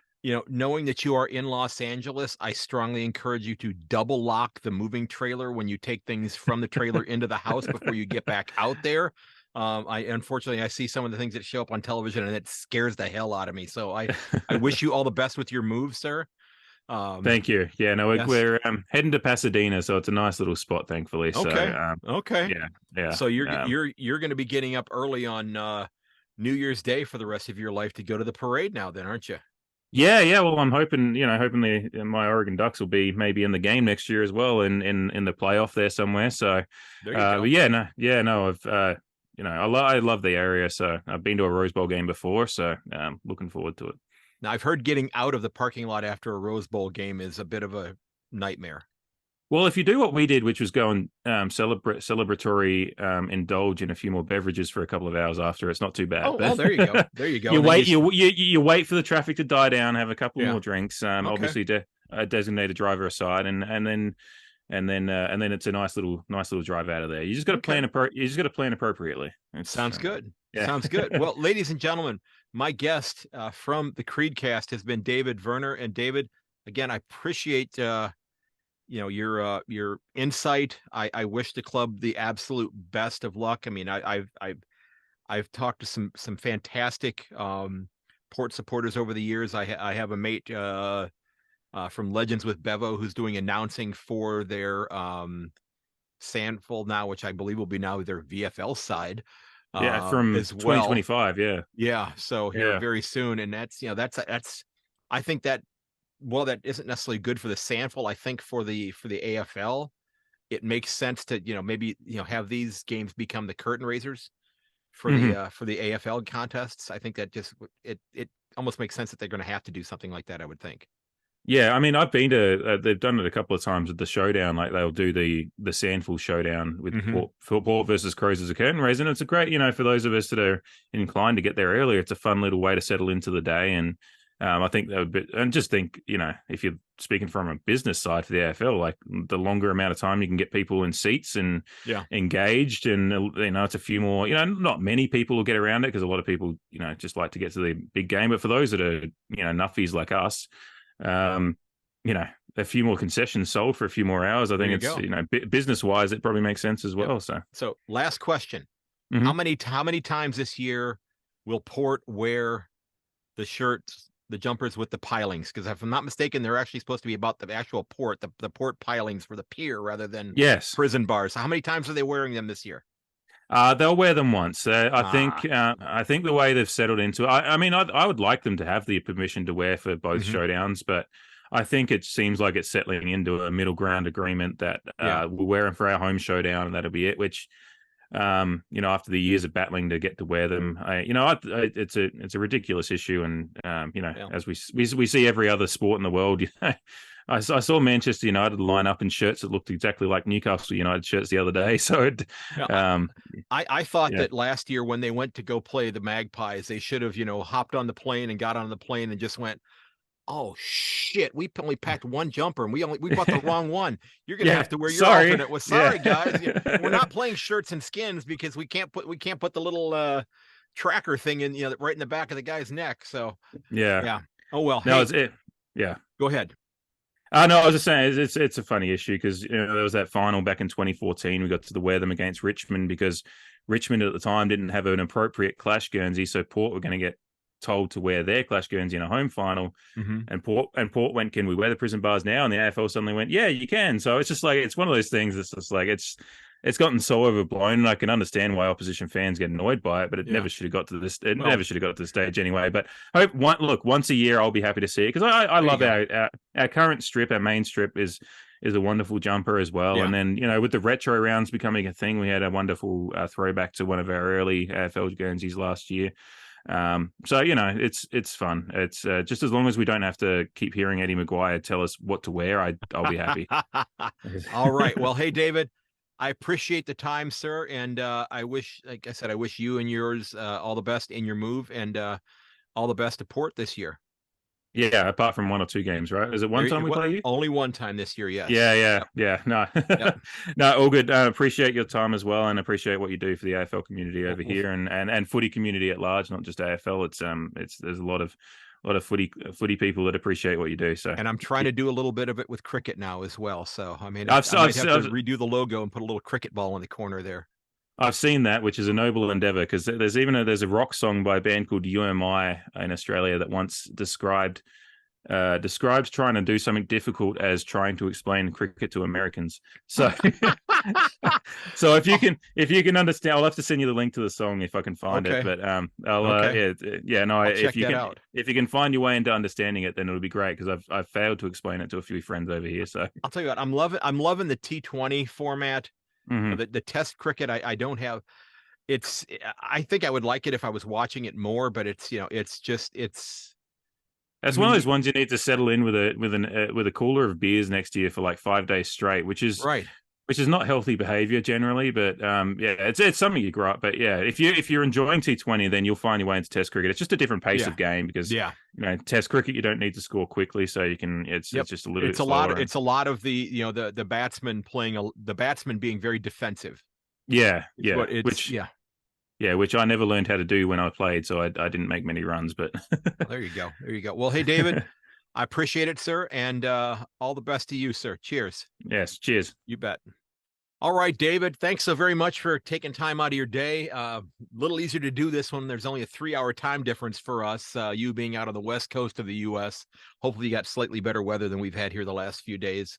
Knowing that you are in Los Angeles, I strongly encourage you to double lock the moving trailer when you take things from the trailer into the house before you get back out there. Unfortunately, I see some of the things that show up on television and it scares the hell out of me. So I wish you all the best with your move, sir. Thank you. Yeah, no, we're heading to Pasadena, so it's a nice little spot, thankfully. Okay. So, okay. Yeah. So you're going to be getting up early on New Year's Day for the rest of your life to go to the parade now, then, aren't you? Yeah. Well, I'm hoping my Oregon Ducks will be maybe in the game next year as well, in the playoff there somewhere. So, there you go. I love the area. So I've been to a Rose Bowl game before, so looking forward to it. Now, I've heard getting out of the parking lot after a Rose Bowl game is a bit of a nightmare. Well, if you do what we did, which was go and celebratory, indulge in a few more beverages for a couple of hours after, it's not too bad. Oh, well, there you go. There you go. You wait for the traffic to die down, have a couple more drinks. Obviously, a designated driver aside, and then it's a nice little drive out of there. You just got to plan. You just got to plan appropriately. Sounds good. Yeah. Sounds good. Well, ladies and gentlemen, my guest from the Creedcast has been David Verner. And David, again, I appreciate your insight. I wish the club the absolute best of luck. I mean, I've talked to some fantastic Port supporters over the years. I have a mate from Legends with Bevo who's doing announcing for their Sandful now, which I believe will be now their VFL side. From as well. 2025. Yeah. So here very soon, and that's I think that that isn't necessarily good for the Sandful. I think for the AFL, it makes sense to maybe have these games become the curtain raisers for the AFL contests. I think that just it almost makes sense that they're going to have to do something like that, I would think. Yeah, I mean, I've been to. They've done it a couple of times with the showdown. Like they'll do the Sandful showdown with Hmm. Port versus Crows as a curtain raise, and it's a great, for those of us that are inclined to get there earlier, it's a fun little way to settle into the day. And I think that would be, and just think, if you're speaking from a business side for the AFL, like the longer amount of time you can get people in seats and Yeah. engaged, and it's a few more. Not many people will get around it because a lot of people, just like to get to the big game. But for those that are, nuffies like us, um, you know, a few more concessions sold for a few more hours. I There think you it's, go. business wise, it probably makes sense as Yep. well. So, So last question. mhm. How many times this year will Port wear the shirts, the jumpers with the pilings? Because if I'm not mistaken, they're actually supposed to be about the actual port, the port pilings for the pier rather than Yes. prison bars. So how many times are they wearing them this year? They'll wear them once. Ah. I think the way they've settled into it, I mean, I would like them to have the permission to wear for both Hmm. showdowns, but I think it seems like it's settling into a middle ground agreement that Yeah. we'll wear them for our home showdown and that'll be it, which after the years of battling to get to wear them, it's a ridiculous issue, and Yeah. as we see every other sport in the world, I saw Manchester United line up in shirts that looked exactly like Newcastle United shirts the other day. So, Yeah. um, I thought yeah, that last year when they went to go play the Magpies, they should have, hopped on the plane and got on the plane and just went, "Oh shit, we only packed one jumper and we bought the wrong one. You're gonna yeah. have to wear your Sorry, alternate." Well, yeah, sorry guys, we're not playing shirts and skins because we can't put the little tracker thing in, right in the back of the guy's neck. So yeah. yeah. Oh well. No, Hey, it's it. Yeah. go ahead. No, I was just saying it's a funny issue because there was that final back in 2014. We got to wear them against Richmond because Richmond at the time didn't have an appropriate clash Guernsey, so Port were going to get told to wear their clash Guernsey in a home final, Hmm. and Port went, "Can we wear the prison bars now?" And the AFL suddenly went, "Yeah, you can." So it's just like it's one of those things. It's just like it's gotten so overblown, and I can understand why opposition fans get annoyed by it, but it Yeah. never should have got to this. It Well, never should have got to the stage anyway. But look, once a year, I'll be happy to see it because I there you love go. our current strip, our main strip is a wonderful jumper as well. Yeah. And then with the retro rounds becoming a thing, we had a wonderful throwback to one of our early AFL Guernseys last year. So it's fun. It's just as long as we don't have to keep hearing Eddie Maguire tell us what to wear, I'll be happy. All right. Well, hey, David, I appreciate the time, sir. And I wish, like I said, I wish you and yours all the best in your move and all the best to Port this year. Yeah, apart from one or two games, right? Is it one time we play you? Only one time this year. Yeah, Yes. yeah, Yep. yeah. No, Yep. no, all good. Appreciate your time as well, and appreciate what you do for the AFL community Well, over here, and footy community at large, not just AFL. It's there's a lot of footy people that appreciate what you do. So, and I'm trying to do a little bit of it with cricket now as well. So I've I might I've have to I've, redo the logo and put a little cricket ball in the corner there. I've seen that, which is a noble endeavor, because there's a rock song by a band called UMI in Australia that once describes trying to do something difficult as trying to explain cricket to Americans. So, so if you can understand, I'll have to send you the link to the song if I can find it. Okay. But I'll Okay. yeah, no, I'll check that out. if you can find your way into understanding it, then it'll be great because I've failed to explain it to a few friends over here. So, I'll tell you what, I'm loving the T20 format. mhm. The test cricket, I don't have. I think I would like it if I was watching it more, but it's just I That's one mean, of those ones you need to settle in with a cooler of beers next to you for like 5 days straight, right. which is not healthy behavior generally, but yeah, it's something you grow up. But yeah, if you're enjoying T20, then you'll find your way into Test cricket. It's just a different pace Yeah. of game because Yeah. Test cricket you don't need to score quickly, so you can. It's Yep. just a little bit slower. And It's a lot of the batsman the batsman being very defensive. yeah, It's yeah, what it's which yeah. yeah, which I never learned how to do when I played, so I didn't make many runs. But Well, there you go. There you go. Well, hey David, I appreciate it, sir, and all the best to you, sir. Cheers. yes, cheers. You bet. All right, David, thanks so very much for taking time out of your day. A little easier to do this when there's only a 3-hour time difference for us, you being out on the west coast of the U.S. Hopefully, you got slightly better weather than we've had here the last few days.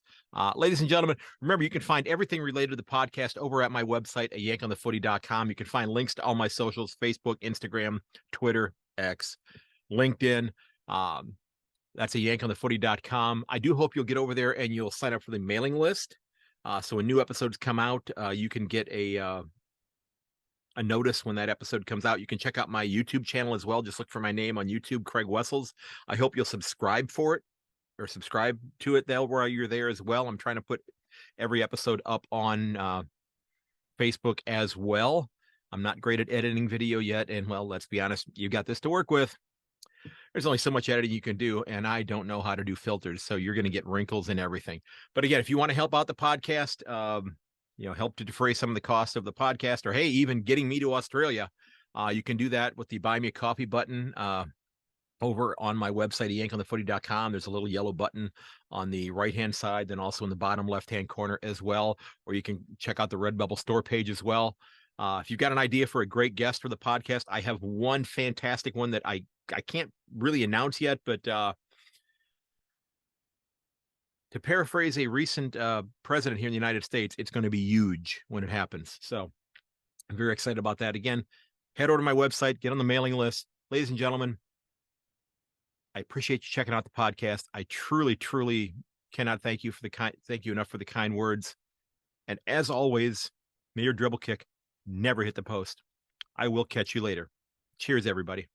Ladies and gentlemen, remember, you can find everything related to the podcast over at my website at ayankonthefooty.com. You can find links to all my socials: Facebook, Instagram, Twitter, X, LinkedIn. Um, that's at ayankonthefooty.com. I do hope you'll get over there and you'll sign up for the mailing list. So when new episodes come out, you can get a notice when that episode comes out. You can check out my YouTube channel as well. Just look for my name on YouTube, Craig Wessels. I hope you'll subscribe for it. or subscribe to it there while you're there as well. I'm trying to put every episode up on Facebook as well. I'm not great at editing video yet. And well, let's be honest, you got this to work with. There's only so much editing you can do, and I don't know how to do filters, so you're going to get wrinkles and everything. But again, if you want to help out the podcast, help to defray some of the cost of the podcast, or hey, even getting me to Australia, you can do that with the Buy Me a Coffee button over on my website, ayankonthefooty.com. There's a little yellow button on the right-hand side, then also in the bottom left-hand corner as well, or you can check out the Redbubble store page as well. If you've got an idea for a great guest for the podcast, I have one fantastic one that I can't really announce yet, but to paraphrase a recent president here in the United States, it's going to be huge when it happens. So I'm very excited about that. Again, head over to my website, get on the mailing list. Ladies and gentlemen, I appreciate you checking out the podcast. I truly, truly cannot thank you enough for the kind words. And as always, may your dribble kick never hit the post. I will catch you later. Cheers, everybody.